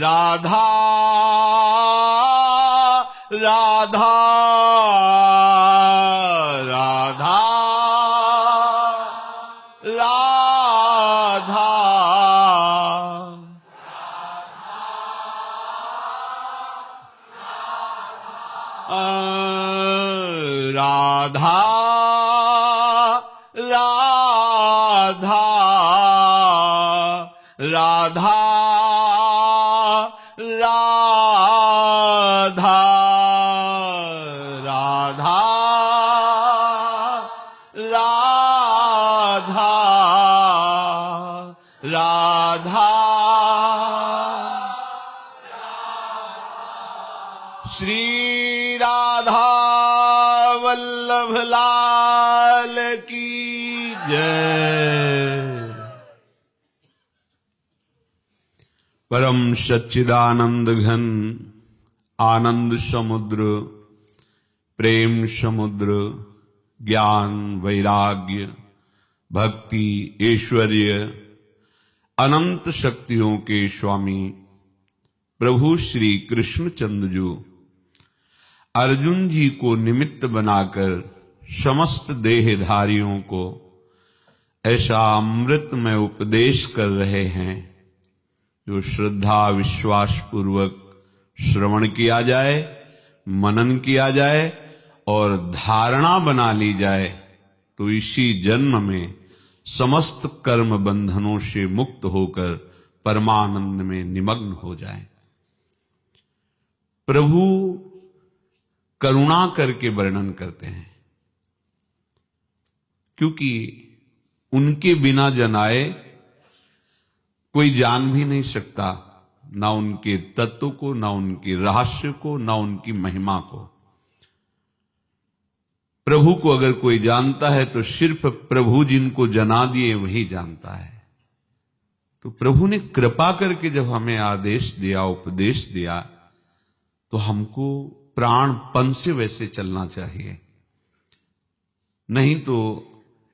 राधा राधा राधा राधा राधा राधा राधा राधा राधा राधा राधा श्री राधा वल्लभ लाल की जय। परम सच्चिदानंद घन आनंद समुद्र प्रेम समुद्र ज्ञान वैराग्य भक्ति ऐश्वर्य अनंत शक्तियों के स्वामी प्रभु श्री कृष्णचंद्र जी अर्जुन जी को निमित्त बनाकर समस्त देहधारियों को ऐसा अमृतमय उपदेश कर रहे हैं जो श्रद्धा विश्वास पूर्वक श्रवण किया जाए, मनन किया जाए और धारणा बना ली जाए तो इसी जन्म में समस्त कर्म बंधनों से मुक्त होकर परमानंद में निमग्न हो जाए। प्रभु करुणा करके वर्णन करते हैं, क्योंकि उनके बिना जनाए कोई जान भी नहीं सकता, ना उनके तत्व को, ना उनके रहस्य को, ना उनकी महिमा को। प्रभु को अगर कोई जानता है तो सिर्फ प्रभु जिनको जना दिए वही जानता है। तो प्रभु ने कृपा करके जब हमें आदेश दिया, उपदेश दिया, तो हमको प्राणपन से वैसे चलना चाहिए। नहीं तो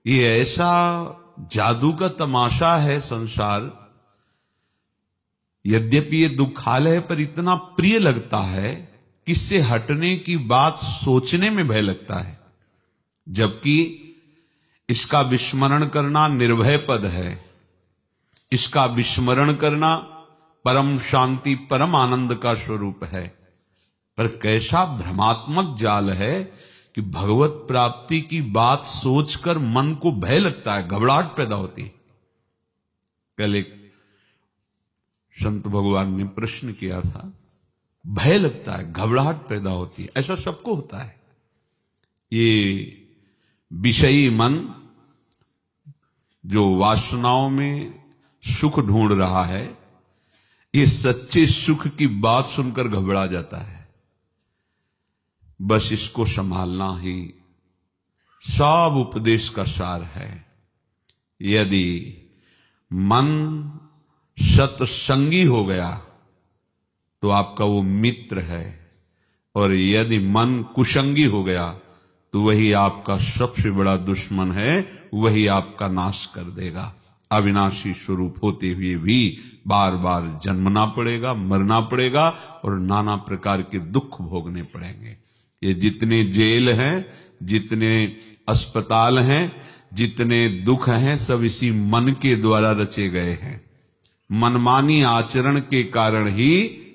ये ऐसा जादू का तमाशा है संसार, यद्यपि ये दुखालय है पर इतना प्रिय लगता है कि इससे हटने की बात सोचने में भय लगता है, जबकि इसका विस्मरण करना निर्भय पद है। इसका विस्मरण करना परम शांति परम आनंद का स्वरूप है। पर कैसा भ्रमात्मक जाल है कि भगवत प्राप्ति की बात सोचकर मन को भय लगता है, घबराहट पैदा होती है। कल एक संत भगवान ने प्रश्न किया था, भय लगता है, घबराहट पैदा होती है, ऐसा सबको होता है। ये विषयी मन जो वासनाओं में सुख ढूंढ रहा है, ये सच्चे सुख की बात सुनकर घबरा जाता है। बस इसको संभालना ही सब उपदेश का सार है। यदि मन सत्संगी हो गया तो आपका वो मित्र है, और यदि मन कुसंगी हो गया तो वही आपका सबसे बड़ा दुश्मन है, वही आपका नाश कर देगा। अविनाशी स्वरूप होते हुए भी बार बार जन्मना पड़ेगा, मरना पड़ेगा और नाना प्रकार के दुख भोगने पड़ेंगे। ये जितने जेल हैं, जितने अस्पताल हैं, जितने दुख हैं, सब इसी मन के द्वारा रचे गए हैं। मनमानी आचरण के कारण ही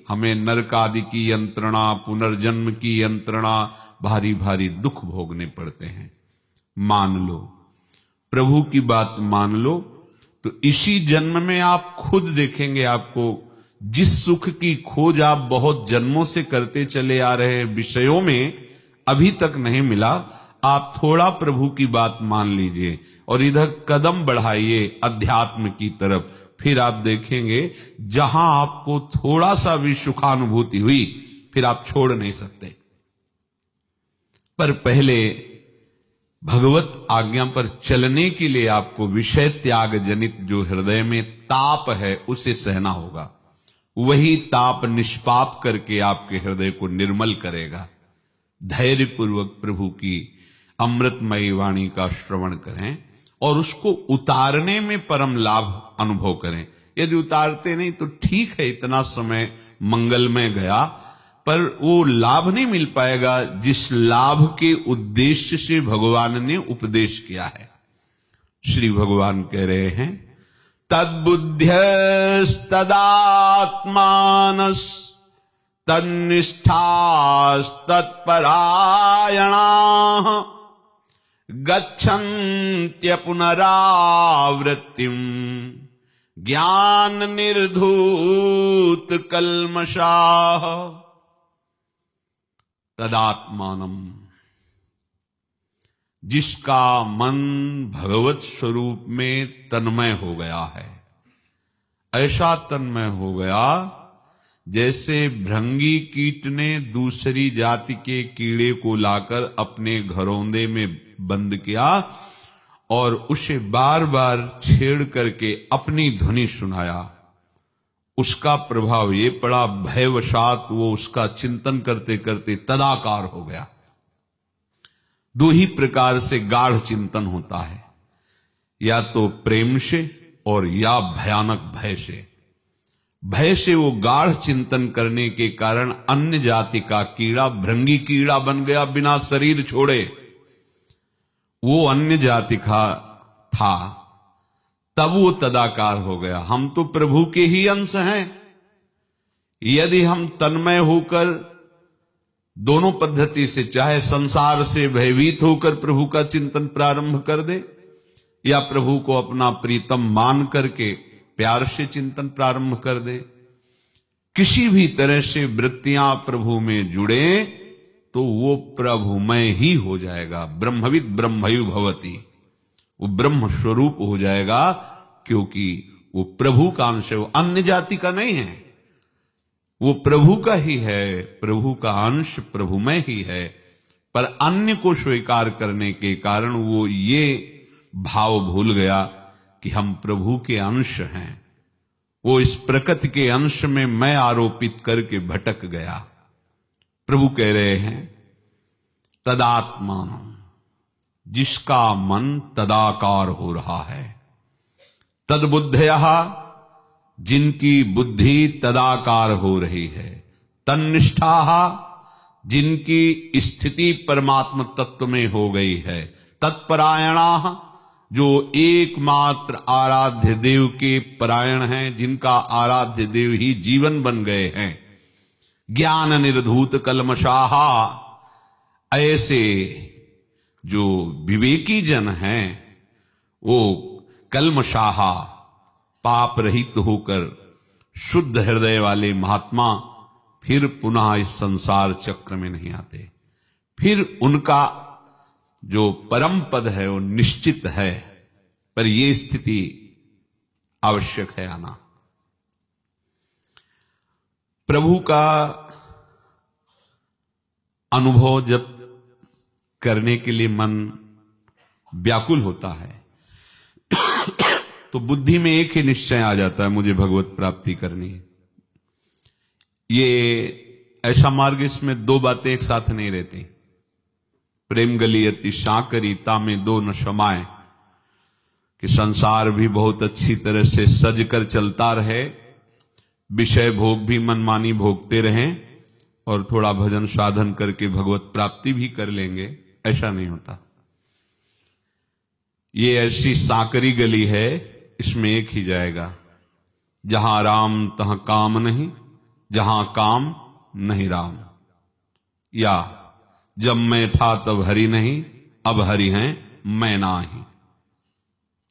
हमें नरक आदि की यंत्रणा, पुनर्जन्म की यंत्रणा, भारी भारी दुख भोगने पड़ते हैं। मान लो, प्रभु की बात मान लो, तो इसी जन्म में आप खुद देखेंगे, आपको जिस सुख की खोज आप बहुत जन्मों से करते चले आ रहे हैं, विषयों में अभी तक नहीं मिला। आप थोड़ा प्रभु की बात मान लीजिए और इधर कदम बढ़ाइए अध्यात्म की तरफ, फिर आप देखेंगे जहां आपको थोड़ा सा भी सुखानुभूति हुई, फिर आप छोड़ नहीं सकते। पर पहले भगवत आज्ञा पर चलने के लिए आपको विषय त्याग जनित जो हृदय में ताप है उसे सहना होगा। वही ताप निष्पाप करके आपके हृदय को निर्मल करेगा। धैर्य पूर्वक प्रभु की अमृतमयी वाणी का श्रवण करें और उसको उतारने में परम लाभ अनुभव करें। यदि उतारते नहीं तो ठीक है, इतना समय मंगलमय गया, पर वो लाभ नहीं मिल पाएगा जिस लाभ के उद्देश्य से भगवान ने उपदेश किया है। श्री भगवान कह रहे हैं, तद्बुद्ध्यस्तदात्मानस् तन्निष्ठास्तत्परायणाः गच्छन्त्य पुनरावृत्तिम् ज्ञान निर्धूत कल्मषाः। तदात्मानम, जिसका मन भगवत स्वरूप में तन्मय हो गया है, ऐसा तन्मय हो गया जैसे भृंगी कीट ने दूसरी जाति के कीड़े को लाकर अपने घरौंदे में बंद किया और उसे बार बार छेड़ करके अपनी ध्वनि सुनाया। उसका प्रभाव ये पड़ा, भयवशात वो उसका चिंतन करते करते तदाकार हो गया। दो ही प्रकार से गाढ़ चिंतन होता है, या तो प्रेम से और या भयानक भय से। भय से वो गाढ़ चिंतन करने के कारण अन्य जाति का कीड़ा भृंगी कीड़ा बन गया, बिना शरीर छोड़े। वो अन्य जाति का था, तब वो तदाकार हो गया। हम तो प्रभु के ही अंश हैं। यदि हम तन्मय होकर दोनों पद्धति से, चाहे संसार से भयभीत होकर प्रभु का चिंतन प्रारंभ कर दे, या प्रभु को अपना प्रीतम मान करके प्यार से चिंतन प्रारंभ कर दे, किसी भी तरह से वृत्तियां प्रभु में जुड़े तो वो प्रभुमय ही हो जाएगा। ब्रह्मविद ब्रह्मयु भवति, वो ब्रह्म स्वरूप हो जाएगा, क्योंकि वो प्रभु का अंश है, वो अन्य जाति का नहीं है, वो प्रभु का ही है। प्रभु का अंश प्रभुमय ही है, पर अन्य को स्वीकार करने के कारण वो ये भाव भूल गया कि हम प्रभु के अंश हैं। वो इस प्रकृति के अंश में मैं आरोपित करके भटक गया। प्रभु कह रहे हैं, तदात्मान, जिसका मन तदाकार हो रहा है। तद्बुद्धयः, जिनकी बुद्धि तदाकार हो रही है। तन्निष्ठाः, जिनकी स्थिति परमात्म तत्व में हो गई है। तत्परायणाः, जो एकमात्र आराध्य देव के परायण हैं, जिनका आराध्य देव ही जीवन बन गए हैं। ज्ञान निर्धूत कल्मषाः, ऐसे जो विवेकी जन हैं, वो कल्मषाः, पाप रहित होकर शुद्ध हृदय वाले महात्मा फिर पुनः इस संसार चक्र में नहीं आते। फिर उनका जो परम पद है वो निश्चित है, पर ये स्थिति आवश्यक है आना। प्रभु का अनुभव जब करने के लिए मन व्याकुल होता है तो बुद्धि में एक ही निश्चय आ जाता है, मुझे भगवत प्राप्ति करनी है। ये ऐसा मार्ग, इसमें दो बातें एक साथ नहीं रहती। प्रेम गलियति साकरी तामे दो न समाए, कि संसार भी बहुत अच्छी तरह से सज कर चलता रहे, विषय भोग भी मनमानी भोगते रहें, और थोड़ा भजन साधन करके भगवत प्राप्ति भी कर लेंगे, ऐसा नहीं होता। ये ऐसी साकरी गली है, इसमें एक ही जाएगा। जहां राम तहां काम नहीं, जहां काम नहीं राम। या जब मैं था तब हरि नहीं, अब हरि हैं मैं नाही।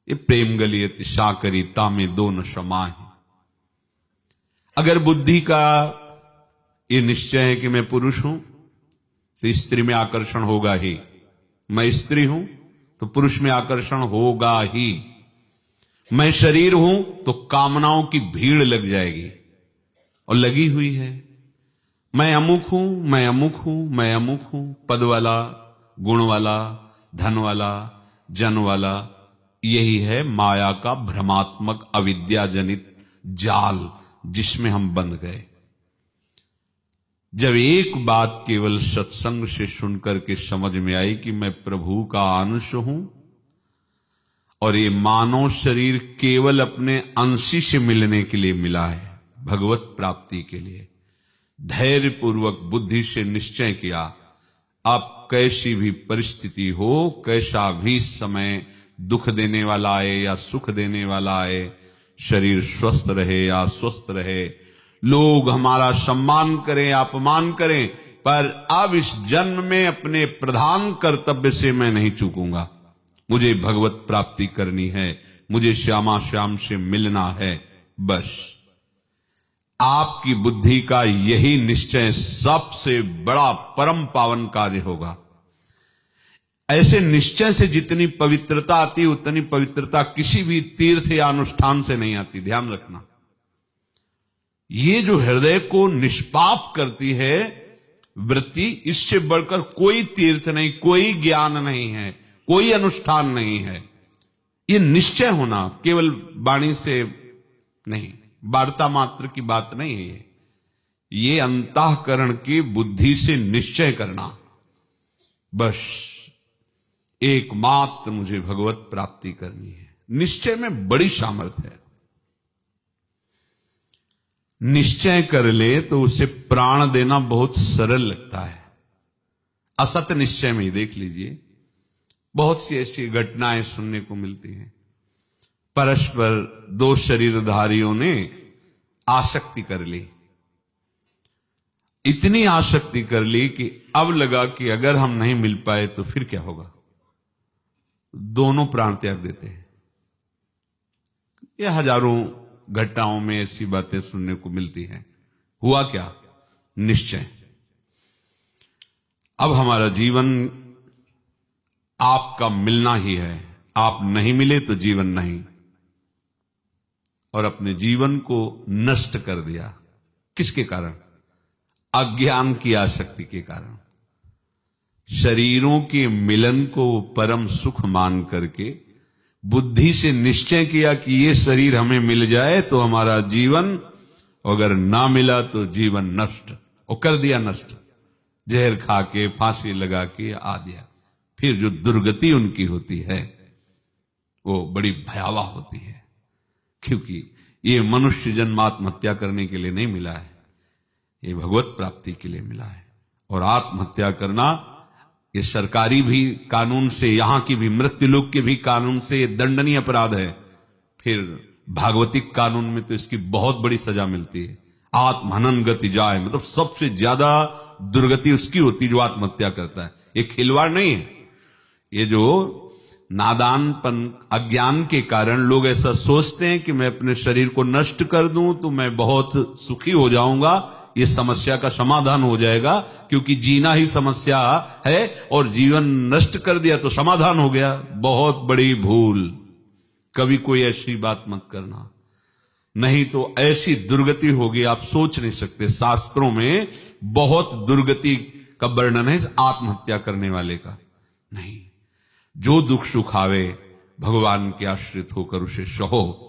ये प्रेम गलियति साकरी तामे दो न समाहि। अगर बुद्धि का ये निश्चय है कि मैं पुरुष हूं तो स्त्री में आकर्षण होगा ही, मैं स्त्री हूं तो पुरुष में आकर्षण होगा ही, मैं शरीर हूं तो कामनाओं की भीड़ लग जाएगी, और लगी हुई है। मैं अमुक हूं, मैं अमुक हूं, मैं अमुक हूं, पद वाला, गुण वाला, धन वाला, जन वाला। यही है माया का भ्रमात्मक अविद्या जनित जाल, जिसमें हम बंध गए। जब एक बात केवल सत्संग से सुनकर के समझ में आई कि मैं प्रभु का अंश हूं, और ये मानव शरीर केवल अपने अंशी से मिलने के लिए मिला है, भगवत प्राप्ति के लिए, धैर्य पूर्वक बुद्धि से निश्चय किया, अब कैसी भी परिस्थिति हो, कैसा भी समय दुख देने वाला आए या सुख देने वाला आए, शरीर स्वस्थ रहे या अस्वस्थ रहे, लोग हमारा सम्मान करें अपमान करें, पर अब इस जन्म में अपने प्रधान कर्तव्य से मैं नहीं चूकूंगा। मुझे भगवत प्राप्ति करनी है, मुझे श्यामा श्याम से मिलना है। बस आपकी बुद्धि का यही निश्चय सबसे बड़ा परम पावन कार्य होगा। ऐसे निश्चय से जितनी पवित्रता आती, उतनी पवित्रता किसी भी तीर्थ या अनुष्ठान से नहीं आती। ध्यान रखना, ये जो हृदय को निष्पाप करती है वृत्ति, इससे बढ़कर कोई तीर्थ नहीं, कोई ज्ञान नहीं है, कोई अनुष्ठान नहीं है। ये निश्चय होना केवल वाणी से नहीं, वार्ता मात्र की बात नहीं है, ये अंतःकरण की बुद्धि से निश्चय करना। बस एकमात्र मुझे भगवत प्राप्ति करनी है। निश्चय में बड़ी सामर्थ्य है। निश्चय कर ले तो उसे प्राण देना बहुत सरल लगता है। असत निश्चय में ही देख लीजिए, बहुत सी ऐसी घटनाएं सुनने को मिलती हैं। परस्पर दो शरीरधारियों ने आसक्ति कर ली, इतनी आसक्ति कर ली कि अब लगा कि अगर हम नहीं मिल पाए तो फिर क्या होगा, दोनों प्राण त्याग देते हैं। यह हजारों घटनाओं में ऐसी बातें सुनने को मिलती हैं। हुआ क्या? निश्चय। अब हमारा जीवन आपका मिलना ही है, आप नहीं मिले तो जीवन नहीं। और अपने जीवन को नष्ट कर दिया। किसके कारण? अज्ञान की आसक्ति के कारण। शरीरों के मिलन को परम सुख मान करके बुद्धि से निश्चय किया कि ये शरीर हमें मिल जाए तो हमारा जीवन, अगर ना मिला तो जीवन नष्ट, और कर दिया नष्ट। जहर खा के, फांसी लगा के आ दिया। फिर जो दुर्गति उनकी होती है वो बड़ी भयावह होती है, क्योंकि ये मनुष्य जन्म आत्महत्या करने के लिए नहीं मिला है, ये भगवत प्राप्ति के लिए मिला है। और आत्महत्या करना ये सरकारी भी कानून से, यहां की भी मृत्युलोक के भी कानून से दंडनीय अपराध है। फिर भागवतिक कानून में तो इसकी बहुत बड़ी सजा मिलती है। आत्महनन गति जाए, मतलब सबसे ज्यादा दुर्गति उसकी होती जो आत्महत्या करता है। ये खिलवाड़ नहीं है, ये जो नादानपन, अज्ञान के कारण लोग ऐसा सोचते हैं कि मैं अपने शरीर को नष्ट कर दूं तो मैं बहुत सुखी हो जाऊंगा, ये समस्या का समाधान हो जाएगा, क्योंकि जीना ही समस्या है और जीवन नष्ट कर दिया तो समाधान हो गया। बहुत बड़ी भूल। कभी कोई ऐसी बात मत करना, नहीं तो ऐसी दुर्गति होगी आप सोच नहीं सकते। शास्त्रों में बहुत दुर्गति का वर्णन है आत्महत्या करने वाले का। नहीं, जो दुख सुख आवे भगवान के आश्रित होकर उसे सहो,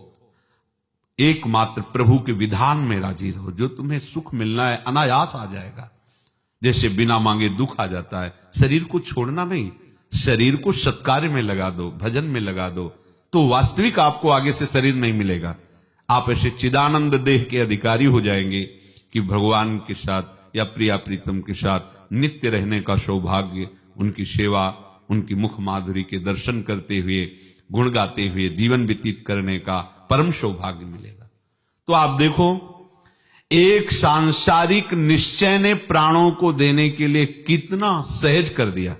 एकमात्र प्रभु के विधान में राजी रहो। जो तुम्हें सुख मिलना है अनायास आ जाएगा। जैसे बिना मांगे दुख आ जाता है। शरीर को छोड़ना नहीं, शरीर को सत्कार्य में लगा दो, भजन में लगा दो, तो वास्तविक आपको आगे से शरीर नहीं मिलेगा। आप ऐसे चिदानंद देह के अधिकारी हो जाएंगे कि भगवान के साथ या प्रिया प्रीतम के साथ नित्य रहने का सौभाग्य, उनकी सेवा, उनकी मुख माधुरी के दर्शन करते हुए, गुण गाते हुए जीवन व्यतीत करने का परम सौभाग्य मिलेगा। तो आप देखो, एक सांसारिक निश्चय ने प्राणों को देने के लिए कितना सहज कर दिया।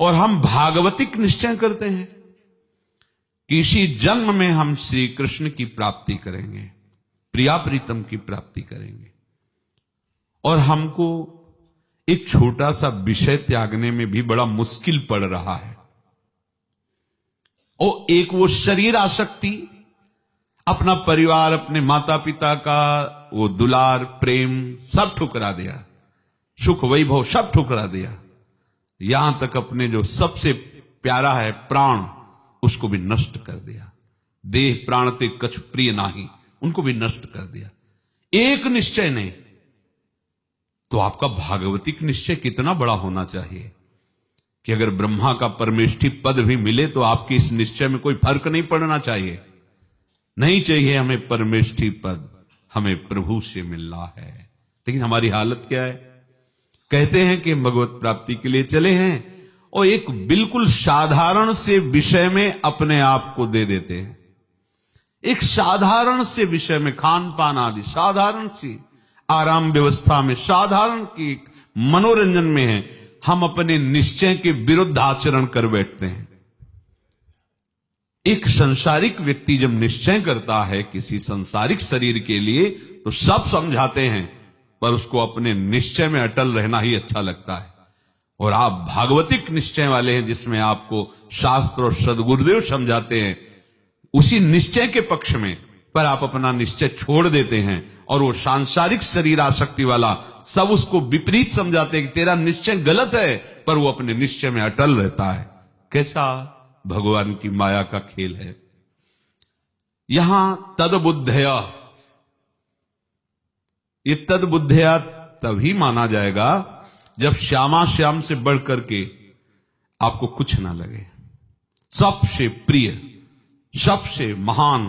और हम भागवतिक निश्चय करते हैं कि इसी जन्म में हम श्री कृष्ण की प्राप्ति करेंगे, प्रिया प्रीतम की प्राप्ति करेंगे। और हमको एक छोटा सा विषय त्यागने में भी बड़ा मुश्किल पड़ रहा है। और एक वो शरीर आसक्ति, अपना परिवार, अपने माता पिता का वो दुलार प्रेम सब ठुकरा दिया, सुख वैभव सब ठुकरा दिया, यहां तक अपने जो सबसे प्यारा है प्राण, उसको भी नष्ट कर दिया। देह प्राण ते कछ प्रिय नाही, उनको भी नष्ट कर दिया एक निश्चय ने। तो आपका भागवतिक निश्चय कितना बड़ा होना चाहिए कि अगर ब्रह्मा का परमेष्ठी पद भी मिले तो आपके इस निश्चय में कोई फर्क नहीं पड़ना चाहिए। नहीं चाहिए हमें परमेष्ठी पद, हमें प्रभु से मिलना है, लेकिन हमारी हालत क्या है? कहते हैं कि भगवत प्राप्ति के लिए चले हैं और एक बिल्कुल साधारण से विषय में अपने आप को दे देते हैं। एक साधारण से विषय में, खान पान आदि साधारण सी आराम व्यवस्था में, साधारण की मनोरंजन में है, हम अपने निश्चय के विरुद्ध आचरण कर बैठते हैं। एक संसारिक व्यक्ति जब निश्चय करता है किसी संसारिक शरीर के लिए तो सब समझाते हैं, पर उसको अपने निश्चय में अटल रहना ही अच्छा लगता है। और आप भागवतिक निश्चय वाले हैं जिसमें आपको शास्त्र और सद्गुरुदेव समझाते हैं, उसी निश्चय के पक्ष में, पर आप अपना निश्चय छोड़ देते हैं और वो सांसारिक शरीर आसक्ति वाला सब उसको विपरीत समझाते हैं कि तेरा निश्चय गलत है, पर वो अपने निश्चय में अटल रहता है। कैसा भगवान की माया का खेल है। यहां तदबुद्धया, ये तदबुद्धया तभी माना जाएगा जब श्यामा श्याम से बढ़ करके आपको कुछ ना लगे। सबसे प्रिय, सबसे महान,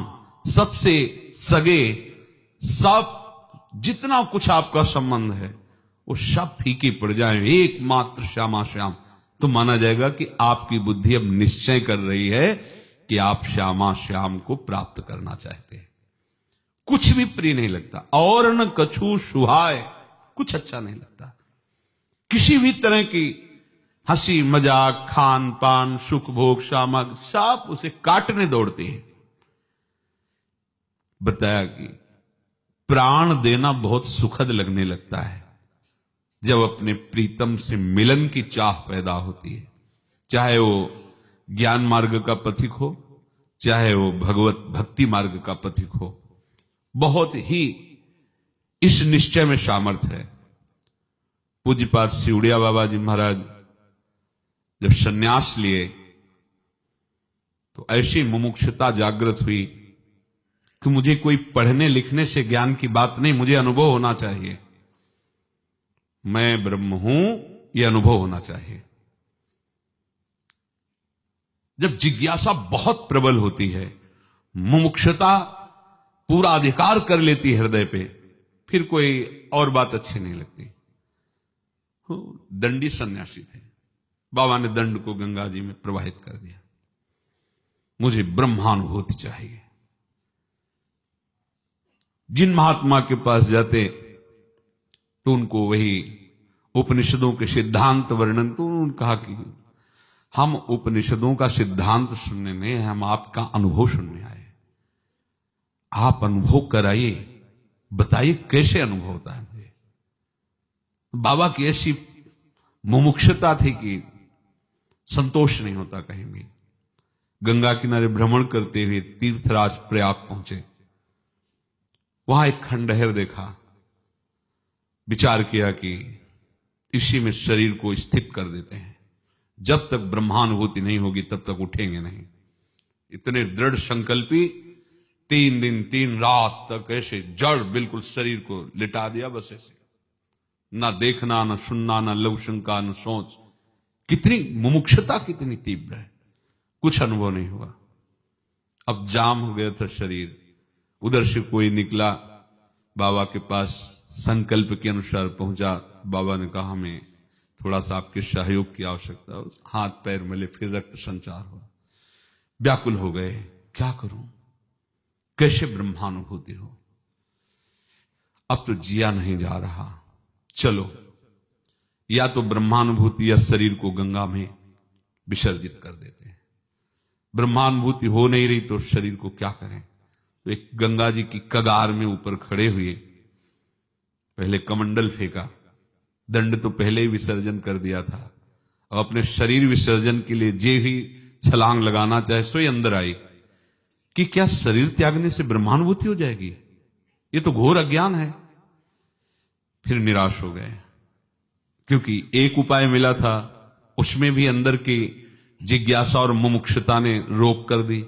सबसे सगे, सब जितना कुछ आपका संबंध है वो सब फीके पड़ जाए, एकमात्र श्यामा श्याम, तो माना जाएगा कि आपकी बुद्धि अब निश्चय कर रही है कि आप श्यामा श्याम को प्राप्त करना चाहते हैं। कुछ भी प्रिय नहीं लगता, और न कछु सुहाय, कुछ अच्छा नहीं लगता। किसी भी तरह की हंसी मजाक, खान पान, सुख भोग, सामग्री, सब उसे काटने दौड़ते हैं। बताया कि प्राण देना बहुत सुखद लगने लगता है जब अपने प्रीतम से मिलन की चाह पैदा होती है, चाहे वो ज्ञान मार्ग का पथिक हो, चाहे वो भगवत भक्ति मार्ग का पथिक हो। बहुत ही इस निश्चय में सामर्थ्य है। पूज्यपाद सिवड़िया बाबा जी महाराज जब सन्यास लिए तो ऐसी मुमुक्षुता जागृत हुई कि मुझे कोई पढ़ने लिखने से ज्ञान की बात नहीं, मुझे अनुभव होना चाहिए। मैं ब्रह्म हूं, यह अनुभव होना चाहिए। जब जिज्ञासा बहुत प्रबल होती है, मुमुक्षुता पूरा अधिकार कर लेती है हृदय पे, फिर कोई और बात अच्छी नहीं लगती। दंडी सन्यासी थे, बाबा ने दंड को गंगा जी में प्रवाहित कर दिया। मुझे ब्रह्मानुभूति चाहिए। जिन महात्मा के पास जाते तो उनको वही उपनिषदों के सिद्धांत वर्णन, तो उन्होंने कहा कि हम उपनिषदों का सिद्धांत सुनने नहीं है, हम आपका अनुभव सुनने आए। आप अनुभव कराइए, बताइए कैसे अनुभव होता है मुझे। बाबा की ऐसी मुमुक्षुता थी कि संतोष नहीं होता कहीं भी। गंगा किनारे भ्रमण करते हुए तीर्थराज प्रयाग पहुंचे। वहां एक खंडहर देखा, विचार किया कि इसी में शरीर को स्थित कर देते हैं, जब तक ब्रह्मानुभूति नहीं होगी तब तक उठेंगे नहीं। इतने दृढ़ संकल्पी 3 दिन 3 रात तक ऐसे जड़ बिल्कुल शरीर को लिटा दिया, बस ऐसे, ना देखना, ना सुनना, ना लघुशंका, ना सोच। कितनी मुमुक्षुता कितनी तीव्र है, कुछ अनुभव नहीं हुआ। अब जाम हो गया था शरीर। उधर से कोई निकला बाबा के पास, संकल्प के अनुसार पहुंचा। बाबा ने कहा हमें थोड़ा सा आपके सहयोग की आवश्यकता है। हाथ पैर मिले, फिर रक्त संचार हुआ। व्याकुल हो गए, क्या करूं, कैसे ब्रह्मानुभूति हो। अब तो जिया नहीं जा रहा, चलो या तो ब्रह्मानुभूति या शरीर को गंगा में विसर्जित कर देते हैं। ब्रह्मानुभूति हो नहीं रही तो शरीर को क्या करें। तो एक गंगा जी की कगार में ऊपर खड़े हुए, पहले कमंडल फेंका, दंड तो पहले ही विसर्जन कर दिया था। अब अपने शरीर विसर्जन के लिए जे ही छलांग लगाना चाहे सो ही अंदर आई कि क्या शरीर त्यागने से ब्रह्मानुभूति हो जाएगी, ये तो घोर अज्ञान है। फिर निराश हो गए, क्योंकि एक उपाय मिला था, उसमें भी अंदर की जिज्ञासा और मुमुक्षुता ने रोक कर दी।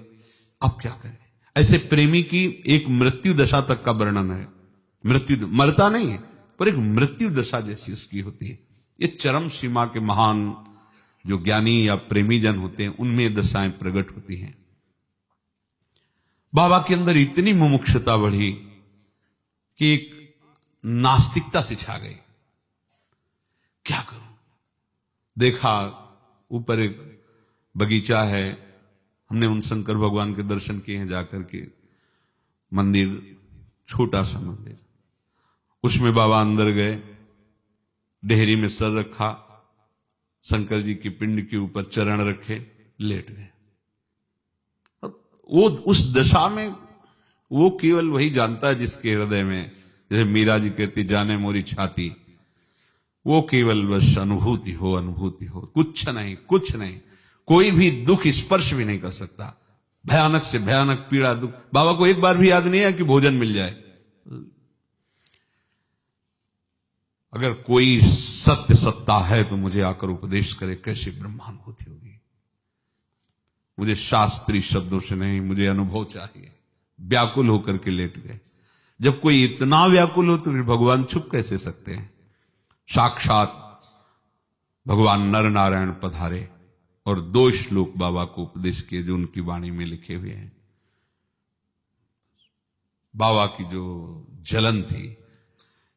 अब क्या करें। ऐसे प्रेमी की एक मृत्यु दशा तक का वर्णन है। मृत्यु, मरता नहीं है, पर एक मृत्यु दशा जैसी उसकी होती है। ये चरम सीमा के महान जो ज्ञानी या प्रेमी जन होते हैं, उनमें दशाएं प्रकट होती हैं। बाबा के अंदर इतनी मुमुक्षुता बढ़ी कि एक नास्तिकता से छा गई। क्या करूं? देखा ऊपर एक बगीचा है, हमने उन शंकर भगवान के दर्शन किए हैं जाकर के। मंदिर, छोटा सा मंदिर, उसमें बाबा अंदर गए, डेहरी में सर रखा, शंकर जी की पिंड के ऊपर चरण रखे, लेट गए। वो उस दशा में वो केवल वही जानता है जिसके हृदय में, जैसे मीरा जी कहती जाने मोरी छाती, वो केवल बस अनुभूति हो, अनुभूति हो, कुछ नहीं, कुछ नहीं, कोई भी दुख स्पर्श भी नहीं कर सकता। भयानक से भयानक पीड़ा, दुख, बाबा को एक बार भी याद नहीं है कि भोजन मिल जाए। अगर कोई सत्य सत्ता है तो मुझे आकर उपदेश करे, कैसी ब्रह्मानुभूति होगी। मुझे शास्त्रीय शब्दों से नहीं, मुझे अनुभव चाहिए। व्याकुल होकर के लेट गए। जब कोई इतना व्याकुल हो तो फिर भगवान छुप कैसे सकते हैं? साक्षात भगवान नर नारायण पधारे और 2 श्लोक बाबा को उपदेश किए जो उनकी वाणी में लिखे हुए हैं। बाबा की जो जलन थी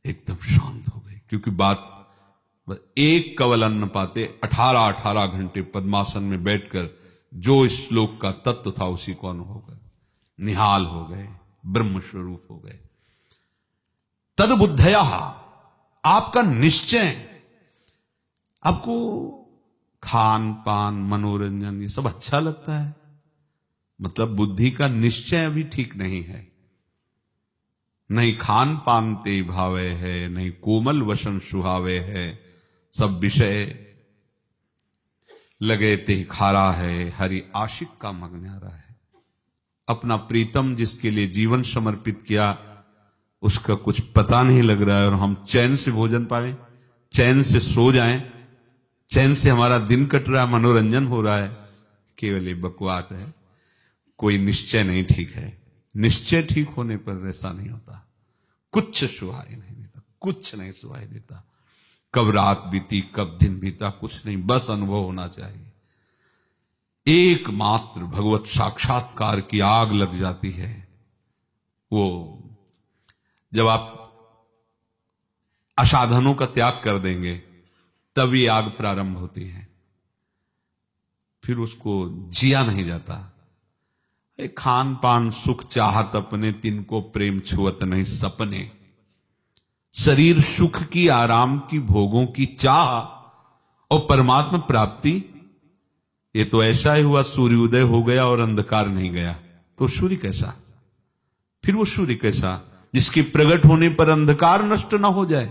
एकदम शांत हो गई, क्योंकि बात एक कवल अन्न पाते 18 घंटे पद्मासन में बैठकर जो इस श्लोक का तत्व था उसी को अनुभव कर निहाल हो गए, ब्रह्म स्वरूप हो गए। तद बुद्धया, आपका निश्चय, आपको खान पान मनोरंजन ये सब अच्छा लगता है, मतलब बुद्धि का निश्चय अभी ठीक नहीं है। नहीं खान पान ते भावे है, नहीं कोमल वसन सुहावे है, सब विषय लगे ते खारा है, हरि आशिक का मगन्यारा है। अपना प्रीतम जिसके लिए जीवन समर्पित किया उसका कुछ पता नहीं लग रहा है, और हम चैन से भोजन पाए, चैन से सो जाएं, चैन से हमारा दिन कट रहा है, मनोरंजन हो रहा है, केवल ये बकवास है। कोई निश्चय नहीं ठीक है। निश्चय ठीक होने पर ऐसा नहीं होता। कुछ सुहाई नहीं देता, कुछ नहीं सुहाई देता। कब रात बीती, कब दिन बीता, कुछ नहीं, बस अनुभव होना चाहिए। एकमात्र भगवत साक्षात्कार की आग लग जाती है। वो जब आप असाधनों का त्याग कर देंगे तब ये आग प्रारंभ होती है, फिर उसको जिया नहीं जाता। खान पान सुख चाहत अपने, तिनको प्रेम छुअत नहीं सपने। शरीर सुख की, आराम की, भोगों की चाह और परमात्मा प्राप्ति, ये तो ऐसा ही हुआ सूर्योदय हो गया और अंधकार नहीं गया, तो सूर्य कैसा? फिर वो सूर्य कैसा जिसके प्रकट होने पर अंधकार नष्ट ना हो जाए?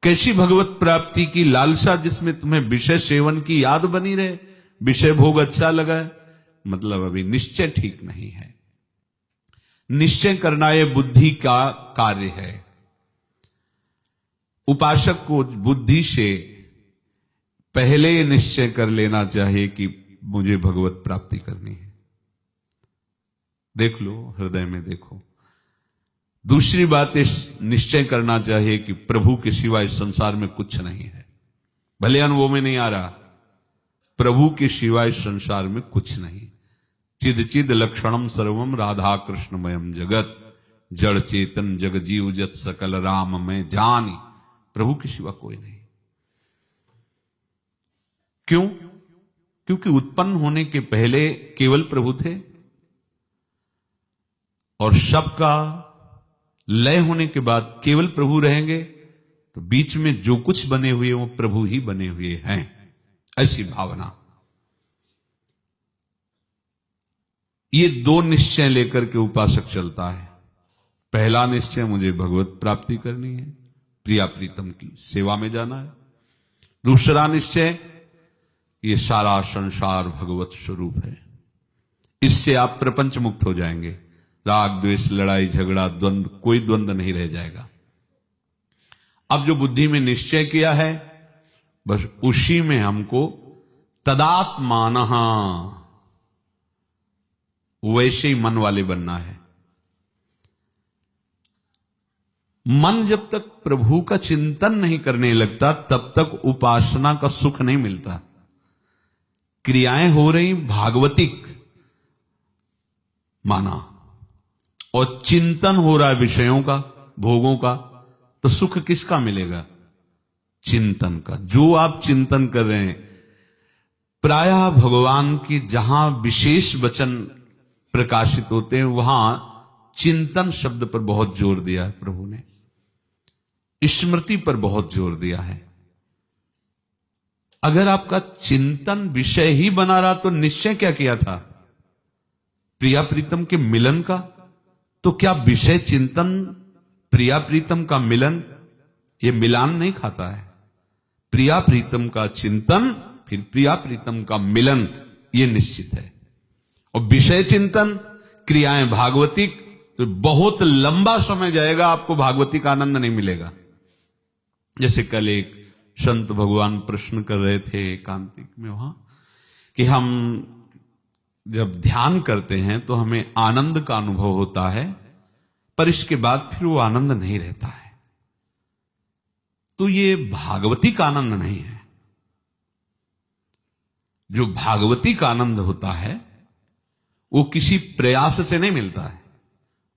कैसी भगवत प्राप्ति की लालसा जिसमें तुम्हें विषय सेवन की याद बनी रहे, विषय भोग अच्छा लगा है? मतलब अभी निश्चय ठीक नहीं है। निश्चय करना यह बुद्धि का कार्य है। उपासक को बुद्धि से पहले निश्चय कर लेना चाहिए कि मुझे भगवत प्राप्ति करनी है। देख लो, हृदय में देखो। दूसरी बात इस निश्चय करना चाहिए कि प्रभु के सिवा इस संसार में कुछ नहीं है। भले अनुभव में नहीं आ रहा, प्रभु के सिवा इस संसार में कुछ नहीं। चिद चिद लक्षणम सर्वम राधा कृष्णमयम जगत, जड़ चेतन जग जीव जत सकल राम में जानी। प्रभु के सिवा कोई नहीं। क्यों? क्योंकि उत्पन्न होने के पहले केवल प्रभु थे, और सबका लय होने के बाद केवल प्रभु रहेंगे, तो बीच में जो कुछ बने हुए वो प्रभु ही बने हुए हैं, ऐसी भावना। ये 2 निश्चय लेकर के उपासक चलता है। पहला निश्चय, मुझे भगवत प्राप्ति करनी है, प्रिया प्रीतम की सेवा में जाना है। दूसरा निश्चय, ये सारा संसार भगवत स्वरूप है। इससे आप प्रपंच मुक्त हो जाएंगे। राग द्वेष लड़ाई झगड़ा द्वंद्व, कोई द्वंद्व नहीं रह जाएगा। अब जो बुद्धि में निश्चय किया है, बस उसी में हमको तदात्मानः, वैसे ही मन वाले बनना है। मन जब तक प्रभु का चिंतन नहीं करने लगता तब तक उपासना का सुख नहीं मिलता। क्रियाएं हो रही भागवतिक माना, और चिंतन हो रहा है विषयों का, भोगों का, तो सुख किसका मिलेगा? चिंतन का। जो आप चिंतन कर रहे हैं, प्रायः भगवान की जहां विशेष वचन प्रकाशित होते हैं वहां चिंतन शब्द पर बहुत जोर दिया है प्रभु ने, स्मृति पर बहुत जोर दिया है। अगर आपका चिंतन विषय ही बना रहा तो निश्चय क्या किया था? प्रिया प्रीतम के मिलन का। तो क्या विषय चिंतन प्रिया प्रीतम का मिलन, ये मिलान नहीं खाता है। प्रिया प्रीतम का चिंतन फिर प्रिया प्रीतम का मिलन, ये निश्चित है। और विषय चिंतन क्रियाएं भागवतिक, तो बहुत लंबा समय जाएगा, आपको भागवतिक आनंद नहीं मिलेगा। जैसे कल एक संत भगवान प्रश्न कर रहे थे एकांतिक में वहां, कि हम जब ध्यान करते हैं तो हमें आनंद का अनुभव होता है, पर इसके बाद फिर वो आनंद नहीं रहता है। तो ये भागवतिक आनंद नहीं है। जो भागवतिक आनंद होता है वो किसी प्रयास से नहीं मिलता है,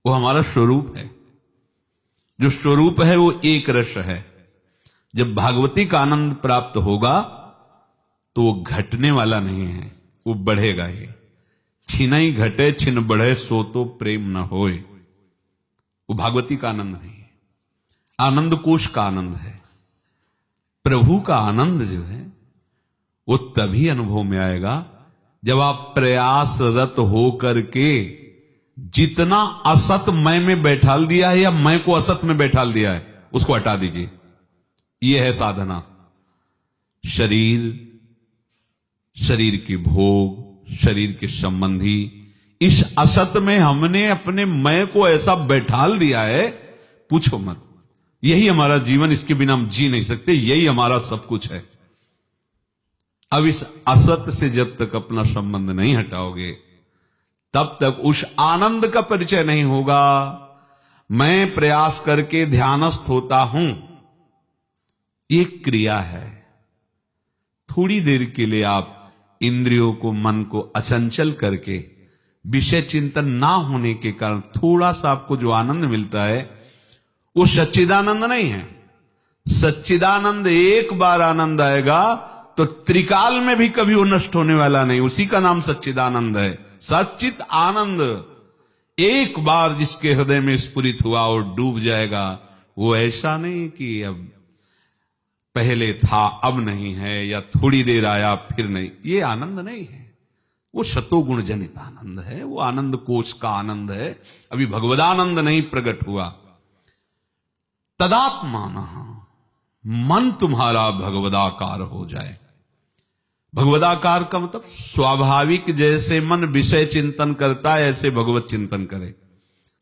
वो हमारा स्वरूप है। जो स्वरूप है वो एक रस है। जब भागवतिक आनंद प्राप्त होगा तो वो घटने वाला नहीं है, वो बढ़ेगा ही। छिनई घटे छिन बढ़े सो तो प्रेम न होए, वो भागवतिक आनंद नहीं है। आनंद कोश का आनंद है। प्रभु का आनंद जो है वो तभी अनुभव में आएगा जब आप प्रयासरत हो करके जितना असत मैं में बैठाल दिया है या मैं को असत में बैठाल दिया है उसको हटा दीजिए। यह है साधना। शरीर के भोग, शरीर के संबंधी, इस असत में हमने अपने मैं को ऐसा बैठाल दिया है, पूछो मत। यही हमारा जीवन, इसके बिना हम जी नहीं सकते, यही हमारा सब कुछ है। अब इस असत से जब तक अपना संबंध नहीं हटाओगे तब तक उस आनंद का परिचय नहीं होगा। मैं प्रयास करके ध्यानस्थ होता हूं, ये क्रिया है। थोड़ी देर के लिए आप इंद्रियों को, मन को अचंचल करके, विषय चिंतन ना होने के कारण थोड़ा सा आपको जो आनंद मिलता है वो सच्चिदानंद नहीं है। सच्चिदानंद एक बार आनंद आएगा तो त्रिकाल में भी कभी वो नष्ट होने वाला नहीं, उसी का नाम सच्चिदानंद है। सच्चित आनंद एक बार जिसके हृदय में स्फुरित हुआ और डूब जाएगा। वो ऐसा नहीं कि अब पहले था अब नहीं है, या थोड़ी देर आया फिर नहीं, ये आनंद नहीं है। वो शतोगुण जनित आनंद है, वो आनंद कोश का आनंद है। अभी भगवदानंद नहीं प्रकट हुआ। तदात्मानः, मन तुम्हारा भगवदाकार हो जाए। भगवदाकार का मतलब स्वाभाविक, जैसे मन विषय चिंतन करता है ऐसे भगवत चिंतन करे।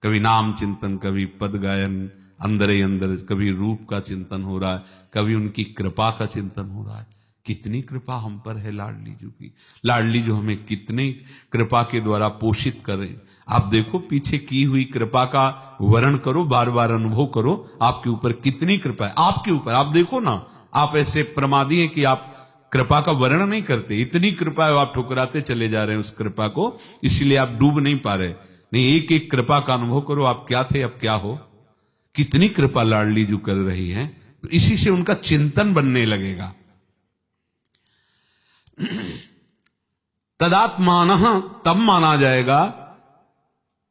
कभी नाम चिंतन, कभी पद गायन, अंदर ही अंदर कभी रूप का चिंतन हो रहा है, कभी उनकी कृपा का चिंतन हो रहा है। कितनी कृपा हम पर है लाडली जी की, लाडली जो हमें कितनी कृपा के द्वारा पोषित करे। आप देखो पीछे की हुई कृपा का वर्णन करो, बार बार अनुभव करो, आपके ऊपर कितनी कृपा है। आपके ऊपर आप देखो ना, आप ऐसे प्रमादी हैं कि आप कृपा का वर्णन नहीं करते। इतनी कृपा है, आप ठुकराते चले जा रहे हैं उस कृपा को, इसलिए आप डूब नहीं पा रहे। नहीं, एक एक कृपा का अनुभव करो, आप क्या थे अब क्या हो। कितनी कृपा लाडली जो कर रही है, तो इसी से उनका चिंतन बनने लगेगा। तदात्मानः, तब माना जाएगा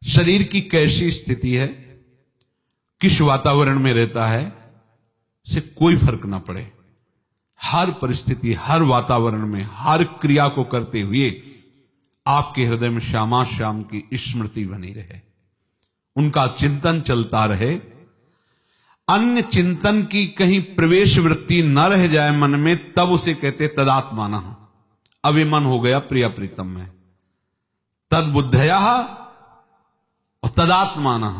शरीर की कैसी स्थिति है, किस वातावरण में रहता है, से कोई फर्क ना पड़े। हर परिस्थिति, हर वातावरण में, हर क्रिया को करते हुए आपके हृदय में श्यामा श्याम की स्मृति बनी रहे, उनका चिंतन चलता रहे। अन्य चिंतन की कहीं प्रवेश वृत्ति न रह जाए मन में, तब उसे कहते तदात्मानः। अब ये मन हो गया प्रिया प्रीतम में, तद बुद्धया और तदात्मानः,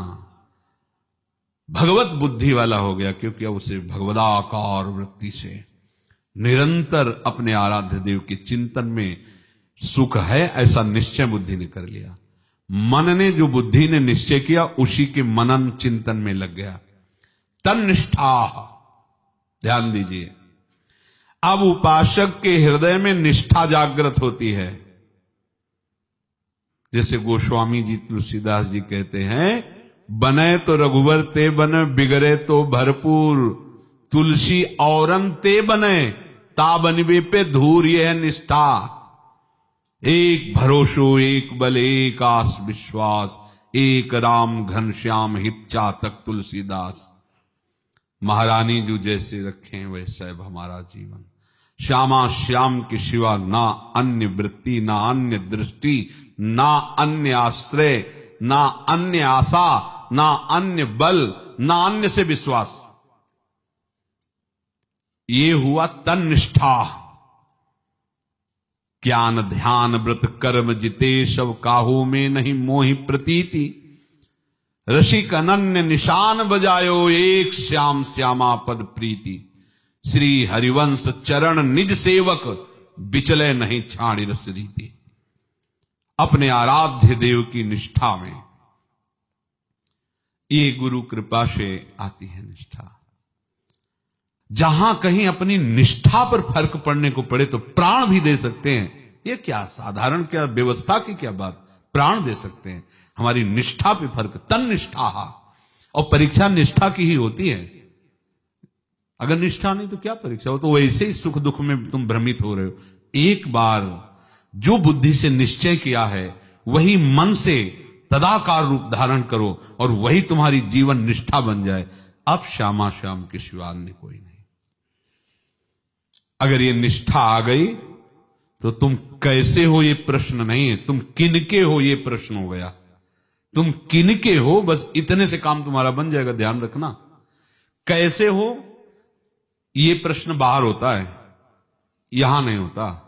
भगवत बुद्धि वाला हो गया, क्योंकि अब उसे भगवदाकार वृत्ति से निरंतर अपने आराध्य देव के चिंतन में सुख है, ऐसा निश्चय बुद्धि ने कर लिया। मन ने, जो बुद्धि ने निश्चय किया, उसी के मनन चिंतन में लग गया। तन्निष्ठा, ध्यान दीजिए, अब उपासक के हृदय में निष्ठा जागृत होती है। जैसे गोस्वामी जी, तुलसीदास जी कहते हैं, बने तो रघुवर ते बने, बिगड़े तो भरपूर, तुलसी औरन ते बने, ता बनवे पे धूर, ये है निष्ठा। एक भरोसो एक बल एक आस विश्वास, एक राम घनश्याम हित चातक तुलसीदास। महारानी जो जैसे रखें वैसा है हमारा जीवन। श्यामा श्याम के सिवा ना अन्य वृत्ति, ना अन्य दृष्टि, ना अन्य आश्रय, ना अन्य आशा, ना अन्य बल, ना अन्य से विश्वास। ये हुआ तन निष्ठा। ज्ञान ध्यान व्रत कर्म जिते, सब काहू में नहीं मोहि प्रतीति। ऋषिक अनन्य निशान बजायो, एक श्याम श्यामा पद प्रीति। श्री हरिवंश चरण निज सेवक, बिचले नहीं छाड़ी रस रीति। अपने आराध्य देव की निष्ठा में ये गुरु कृपा से आती है निष्ठा। जहां कहीं अपनी निष्ठा पर फर्क पड़ने को पड़े तो प्राण भी दे सकते हैं। ये क्या साधारण, क्या व्यवस्था की क्या बात, प्राण दे सकते हैं। हमारी निष्ठा पे फर्क, तन निष्ठा। और परीक्षा निष्ठा की ही होती है। अगर निष्ठा नहीं तो क्या परीक्षा हो, तो वैसे ही सुख दुख में तुम भ्रमित हो रहे हो। एक बार जो बुद्धि से निश्चय किया है वही मन से तदाकार रूप धारण करो और वही तुम्हारी जीवन निष्ठा बन जाए। अब श्यामा श्याम के सिवा अन्य कोई नहीं। अगर ये निष्ठा आ गई तो तुम कैसे हो ये प्रश्न नहीं है, तुम किनके हो ये प्रश्न हो गया। तुम किनके हो, बस इतने से काम तुम्हारा बन जाएगा। ध्यान रखना, कैसे हो ये प्रश्न बाहर होता है, यहां नहीं होता।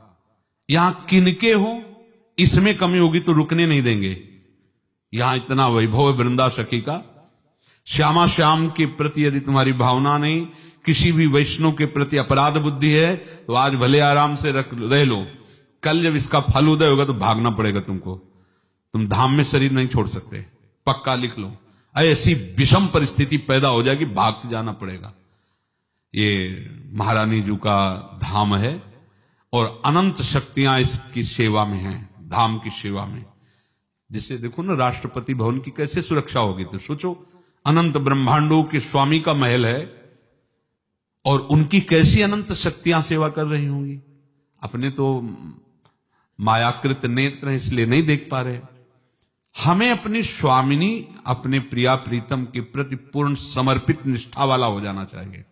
यहां किनके हो इसमें कमी होगी तो रुकने नहीं देंगे। यहां इतना वैभव है वृंदा सखी का। श्यामा श्याम के प्रति यदि तुम्हारी भावना नहीं, किसी भी वैष्णव के प्रति अपराध बुद्धि है, तो आज भले आराम से रह लो। कल जब इसका फल उदय होगा तो भागना पड़ेगा तुमको। तुम धाम में शरीर नहीं छोड़ सकते, पक्का लिख लो। ऐसी विषम परिस्थिति पैदा हो जाएगी, भाग के जाना पड़ेगा। ये महारानी जी का धाम है और अनंत शक्तियां इसकी सेवा में हैं, धाम की सेवा में। जिससे देखो ना राष्ट्रपति भवन की कैसे सुरक्षा होगी, तो सोचो अनंत ब्रह्मांडों के स्वामी का महल है और उनकी कैसी अनंत शक्तियां सेवा कर रही होंगी। अपने तो मायाकृत नेत्र हैं इसलिए नहीं देख पा रहे। हमें अपनी स्वामिनी, अपने प्रिया प्रीतम के प्रति पूर्ण समर्पित निष्ठा वाला हो जाना चाहिए।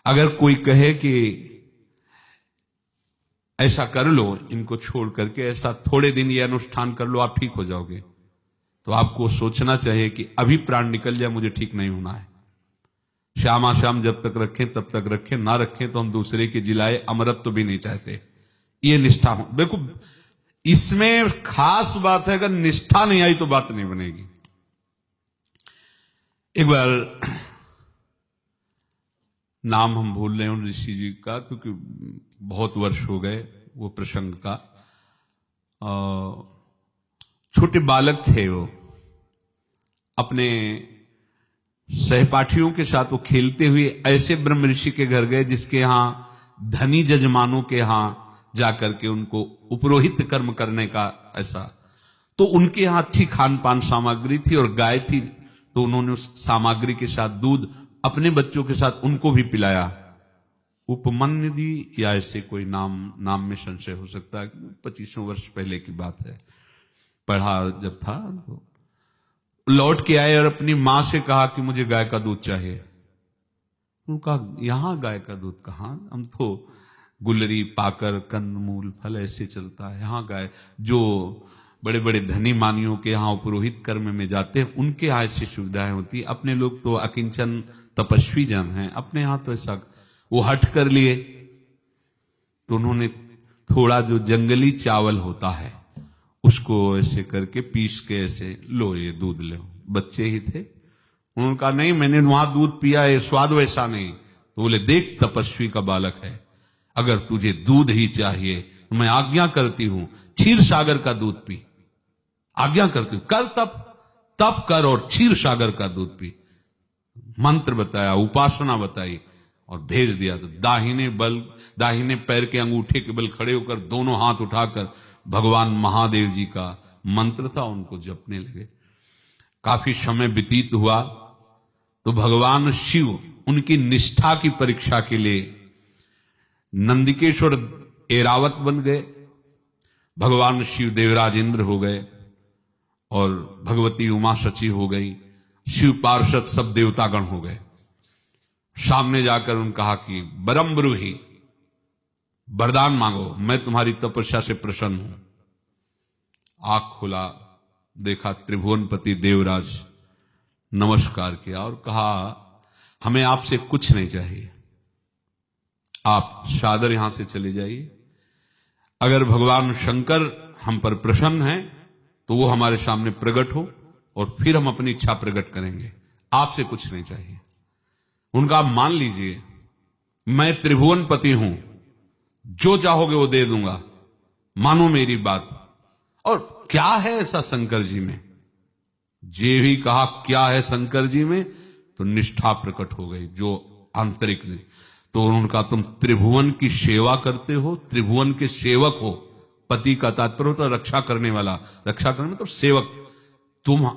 अगर कोई कहे कि ऐसा कर लो इनको छोड़ करके, ऐसा थोड़े दिन ये अनुष्ठान कर लो आप ठीक हो जाओगे, तो आपको सोचना चाहिए कि अभी प्राण निकल जाए, मुझे ठीक नहीं होना है। श्यामा श्याम जब तक रखें तब तक रखें, ना रखें तो हम दूसरे के जिलाए अमरत्व तो भी नहीं चाहते। ये निष्ठा हो। देखो इसमें खास बात है, अगर निष्ठा नहीं आई तो बात नहीं बनेगी। एक बार नाम हम भूल रहे हैं ऋषि जी का, क्योंकि बहुत वर्ष हो गए वो प्रसंग का। छोटे बालक थे, वो अपने सहपाठियों के साथ वो खेलते हुए ऐसे ब्रह्म ऋषि के घर गए जिसके यहां धनी जजमानों के यहां जाकर के उनको उपरोहित कर्म करने का ऐसा। तो उनके यहां अच्छी खान पान सामग्री थी और गाय थी, तो उन्होंने उस सामग्री के साथ दूध अपने बच्चों के साथ उनको भी पिलाया। उपमन्यु या ऐसे कोई नाम में संशय हो सकता है, 25 वर्ष पहले की बात है। पढ़ा जब था तो लौट के आए और अपनी मां से कहा कि मुझे गाय का दूध चाहिए। उनका यहां गाय का दूध कहां, हम तो गुलरी पाकर कंदमूल फल ऐसे चलता है। यहां गाय, जो बड़े बड़े धनी मानियों के यहां पुरोहित कर्म में जाते हैं उनके यहां ऐसी सुविधाएं होती। अपने लोग तो अकिंचन तपस्वी जन हैं, अपने यहां तो ऐसा वो हट कर लिए। तो उन्होंने थोड़ा जो जंगली चावल होता है उसको ऐसे करके पीस के ऐसे लो ये दूध लो। बच्चे ही थे, उन्होंने कहा नहीं मैंने वहां दूध पिया है, स्वाद वैसा नहीं। तो बोले देख तपस्वी का बालक है, अगर तुझे दूध ही चाहिए तो मैं आज्ञा करती हूं क्षीर सागर का दूध पी। आज्ञा करती हूं, कर तप कर और क्षीर सागर का दूध पी। मंत्र बताया, उपासना बताई और भेज दिया। तो दाहिने पैर के अंगूठे के बल खड़े होकर दोनों हाथ उठाकर भगवान महादेव जी का मंत्र था उनको जपने लगे। काफी समय व्यतीत हुआ तो भगवान शिव उनकी निष्ठा की परीक्षा के लिए नंदिकेश्वर एरावत बन गए। भगवान शिव देवराज इंद्र हो गए और भगवती उमा सची हो गई। शिव पार्षद सब देवतागण हो गए। सामने जाकर उन्होंने कहा कि बरम ब्रूहि, वरदान मांगो, मैं तुम्हारी तपस्या से प्रसन्न हूं। आंख खोला, देखा त्रिभुवनपति देवराज, नमस्कार किया और कहा हमें आपसे कुछ नहीं चाहिए, आप सादर यहां से चले जाइए। अगर भगवान शंकर हम पर प्रसन्न हैं तो वो हमारे सामने प्रकट हो और फिर हम अपनी इच्छा प्रकट करेंगे, आपसे कुछ नहीं चाहिए। उनका आप मान लीजिए, मैं त्रिभुवनपति हूं, जो चाहोगे वो दे दूंगा, मानो मेरी बात। और क्या है ऐसा शंकर जी में? जे भी कहा क्या है शंकर जी में, तो निष्ठा प्रकट हो गई जो आंतरिक ने। तो उन्होंने कहा तुम त्रिभुवन की सेवा करते हो, त्रिभुवन के सेवक हो। पति का तात्पर्य होता है रक्षा करने वाला, रक्षा करने मतलब सेवक। तुम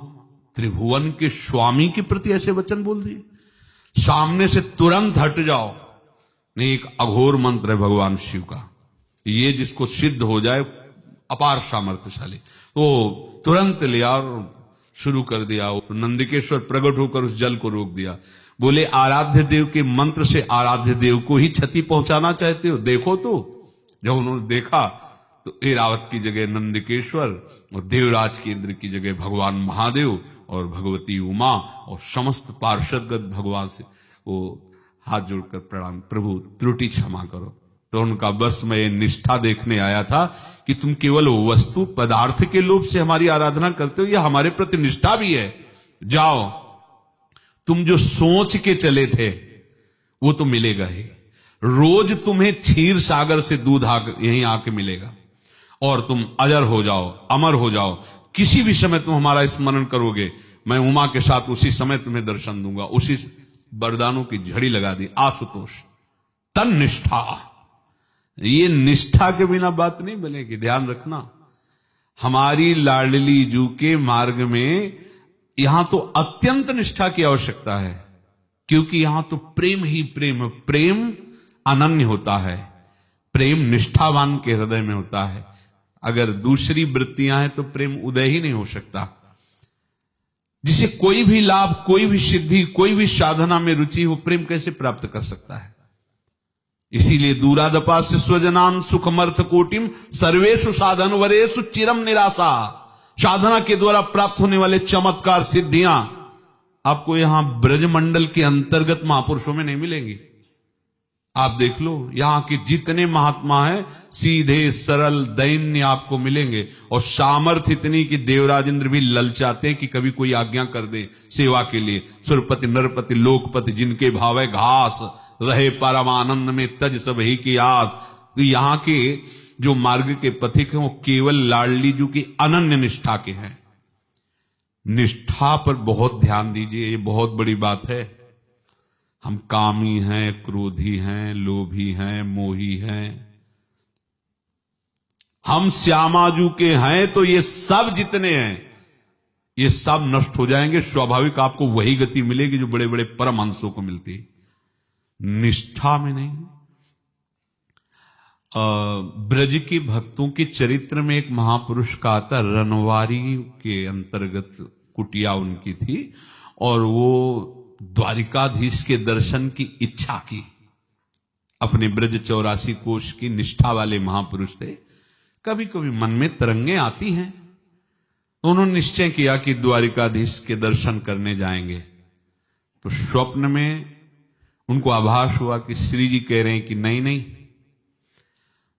त्रिभुवन के स्वामी के प्रति ऐसे वचन बोल दिए, सामने से तुरंत हट जाओ। नहीं, एक अघोर मंत्र है भगवान शिव का, ये जिसको सिद्ध हो जाए अपार सामर्थ्यशाली, तो तुरंत लिया और शुरू कर दिया। नंदिकेश्वर प्रकट होकर उस जल को रोक दिया। बोले आराध्य देव के मंत्र से आराध्य देव को ही क्षति पहुंचाना चाहते हो, देखो। तो जब उन्होंने देखा तो एरावत की जगह नंदिकेश्वर और देवराज के इंद्र की जगह भगवान महादेव और भगवती उमा और समस्त पार्षदगण भगवान से वो हाथ जोड़कर प्रणाम, प्रभु त्रुटि क्षमा करो। तो उनका बस मैं ये निष्ठा देखने आया था कि तुम केवल वस्तु पदार्थ के लोभ से हमारी आराधना करते हो, या हमारे प्रति निष्ठा भी है। जाओ, तुम जो सोच के चले थे वो तो मिलेगा ही। रोज तुम्हें क्षीर सागर से दूध यहीं आके मिलेगा और तुम अजर हो जाओ, अमर हो जाओ। किसी भी समय तुम हमारा स्मरण करोगे, मैं उमा के साथ उसी समय तुम्हें दर्शन दूंगा। उसी वरदानों की झड़ी लगा दी। आशुतोष तन निष्ठा, ये निष्ठा के बिना बात नहीं बनेगी, ध्यान रखना। हमारी लाडली जू के मार्ग में यहां तो अत्यंत निष्ठा की आवश्यकता है, क्योंकि यहां तो प्रेम ही प्रेम, प्रेम अनन्य होता है, प्रेम निष्ठावान के हृदय में होता है। अगर दूसरी वृत्तियां हैं तो प्रेम उदय ही नहीं हो सकता। जिसे कोई भी लाभ, कोई भी सिद्धि, कोई भी साधना में रुचि हो, प्रेम कैसे प्राप्त कर सकता है? इसीलिए दूरादपा से स्वजनान सुखमर्थ कोटिम सर्वेषु साधन वरेषु चिरम निराशा। साधना के द्वारा प्राप्त होने वाले चमत्कार सिद्धियां आपको यहां ब्रजमंडल के अंतर्गत महापुरुषों में नहीं मिलेंगी। आप देख लो, यहां के जितने महात्मा हैं सीधे सरल दैन्य आपको मिलेंगे, और सामर्थ्य इतनी कि देवराज इंद्र भी ललचाते हैं कि कभी कोई आज्ञा कर दे सेवा के लिए। सुरपति नरपति लोकपति जिनके भावे घास रहे परमानंद में तज सब ही की आस। तो यहां के जो मार्ग के पथिक हैं वो केवल लाडली जू की अनन्य निष्ठा के हैं। निष्ठा पर बहुत ध्यान दीजिए, ये बहुत बड़ी बात है। हम कामी हैं, क्रोधी हैं, लोभी हैं, मोही हैं, हम श्यामाजू के हैं, तो ये सब जितने हैं ये सब नष्ट हो जाएंगे। स्वाभाविक आपको वही गति मिलेगी जो बड़े बड़े परमहंसों को मिलती है, निष्ठा में नहीं। ब्रज के भक्तों के चरित्र में एक महापुरुष का आता, रनवारी के अंतर्गत कुटिया उनकी थी, और वो द्वारिकाधीश के दर्शन की इच्छा की। अपने ब्रज 84 कोश की निष्ठा वाले महापुरुष थे। कभी कभी मन में तरंगे आती हैं, तो उन्होंने निश्चय किया कि द्वारिकाधीश के दर्शन करने जाएंगे। तो स्वप्न में उनको आभास हुआ कि श्री जी कह रहे हैं कि नहीं नहीं,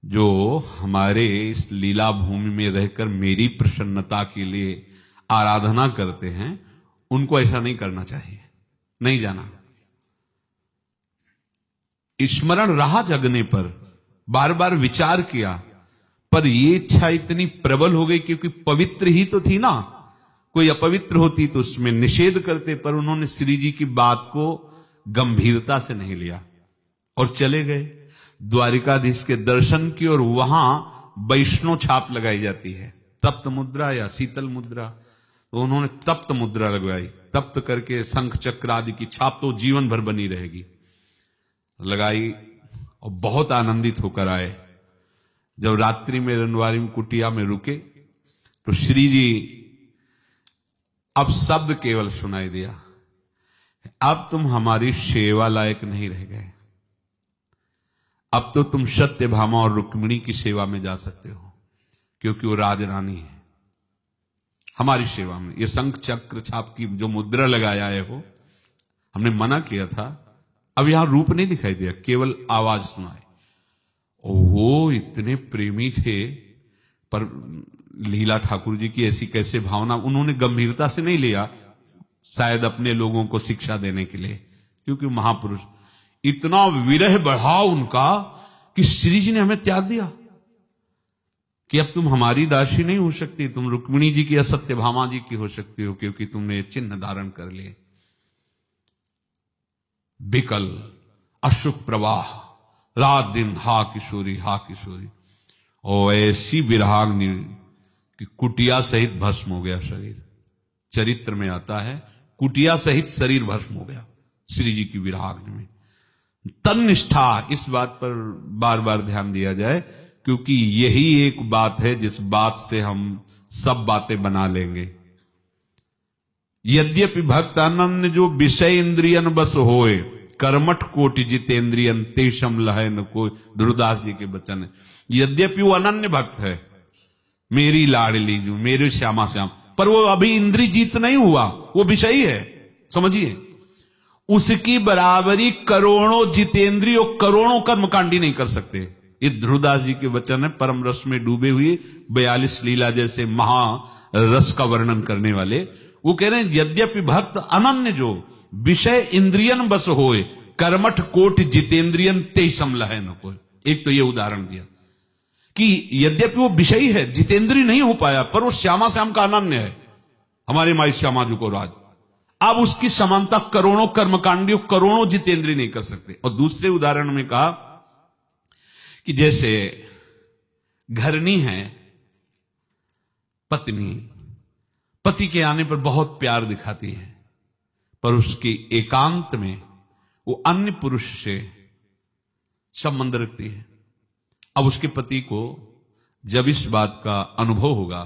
जो हमारे इस लीला भूमि में रहकर मेरी प्रसन्नता के लिए आराधना करते हैं, उनको ऐसा नहीं करना चाहिए, नहीं जाना। स्मरण रहा जगने पर, बार बार विचार किया, पर ये इच्छा इतनी प्रबल हो गई क्योंकि पवित्र ही तो थी ना। कोई अपवित्र होती तो उसमें निषेध करते, पर उन्होंने श्री जी की बात को गंभीरता से नहीं लिया और चले गए द्वारिकाधीश के दर्शन की। और वहां वैष्णव छाप लगाई जाती है, तप्त मुद्रा या शीतल मुद्रा। तो उन्होंने तप्त मुद्रा लगवाई, तप्त करके शंख चक्र आदि की छाप तो जीवन भर बनी रहेगी, लगाई और बहुत आनंदित होकर आए। जब रात्रि में रनवारी कुटिया में रुके तो श्री जी अब शब्द केवल सुनाई दिया, अब तुम हमारी सेवा लायक नहीं रह गए, अब तो तुम सत्यभामा और रुक्मिणी की सेवा में जा सकते हो, क्योंकि वो राजरानी है हमारी सेवा में। ये शंख चक्र छाप की जो मुद्रा लगाया है वो हमने मना किया था, अब यहां रूप नहीं दिखाई दिया, केवल आवाज सुनाई। और वो इतने प्रेमी थे, पर लीला ठाकुर जी की ऐसी कैसे भावना, उन्होंने गंभीरता से नहीं लिया, शायद अपने लोगों को शिक्षा देने के लिए, क्योंकि महापुरुष। इतना विरह बढ़ा उनका कि श्री जी ने हमें त्याग दिया कि अब तुम हमारी दासी नहीं हो सकती, तुम रुक्मिणी जी की या सत्यभामा जी की हो सकती हो, क्योंकि तुमने चिन्ह धारण कर लिए। बिकल अशुक प्रवाह, रात दिन हा किशोरी हा किशोरी, और ऐसी विराग्नि कि कुटिया सहित भस्म हो गया शरीर। चरित्र में आता है कुटिया सहित शरीर भस्म हो गया श्री जी की विराग्नि में। तन्निष्ठा, इस बात पर बार बार ध्यान दिया जाए, क्योंकि यही एक बात है जिस बात से हम सब बातें बना लेंगे। यद्यपि भक्त अनन्य जो विषय इंद्रियन बस होए, कर्मठ कोटि जितेंद्रियन तेषम लहै न कोई, ध्रुवदास जी के वचन है। यद्यपि वो अनन्य भक्त है, मेरी लाडली जो, मेरे श्यामा श्याम, पर वो अभी इंद्रिय जीत नहीं हुआ, वो विषयी है, समझिए। उसकी बराबरी करोड़ों जितेंद्रिय और करोड़ों कर्मकांडी नहीं कर सकते। ये ध्रुवदास जी के वचन है, परम रस में डूबे हुए 42 लीला जैसे महा रस का वर्णन करने वाले। वो कह रहे हैं यद्यपि भक्त अनन्य जो विषय इंद्रियन बस होए, कर्मठ कोट जितेंद्रियन तेषम लहै न कोई। एक तो ये उदाहरण दिया कि यद्यपि वो विषयी है, जितेंद्रिय नहीं हो पाया, पर वो श्यामा श्याम का अनन्य है, हमारे माई श्यामा जी को राज। अब उसकी समानता करोड़ों कर्मकांडियों करोड़ों जितेंद्रिय नहीं कर सकते। और दूसरे उदाहरण में कहा कि जैसे घरनी है पत्नी, पति के आने पर बहुत प्यार दिखाती है, पर उसके एकांत में वो अन्य पुरुष से संबंध रखती है। अब उसके पति को जब इस बात का अनुभव होगा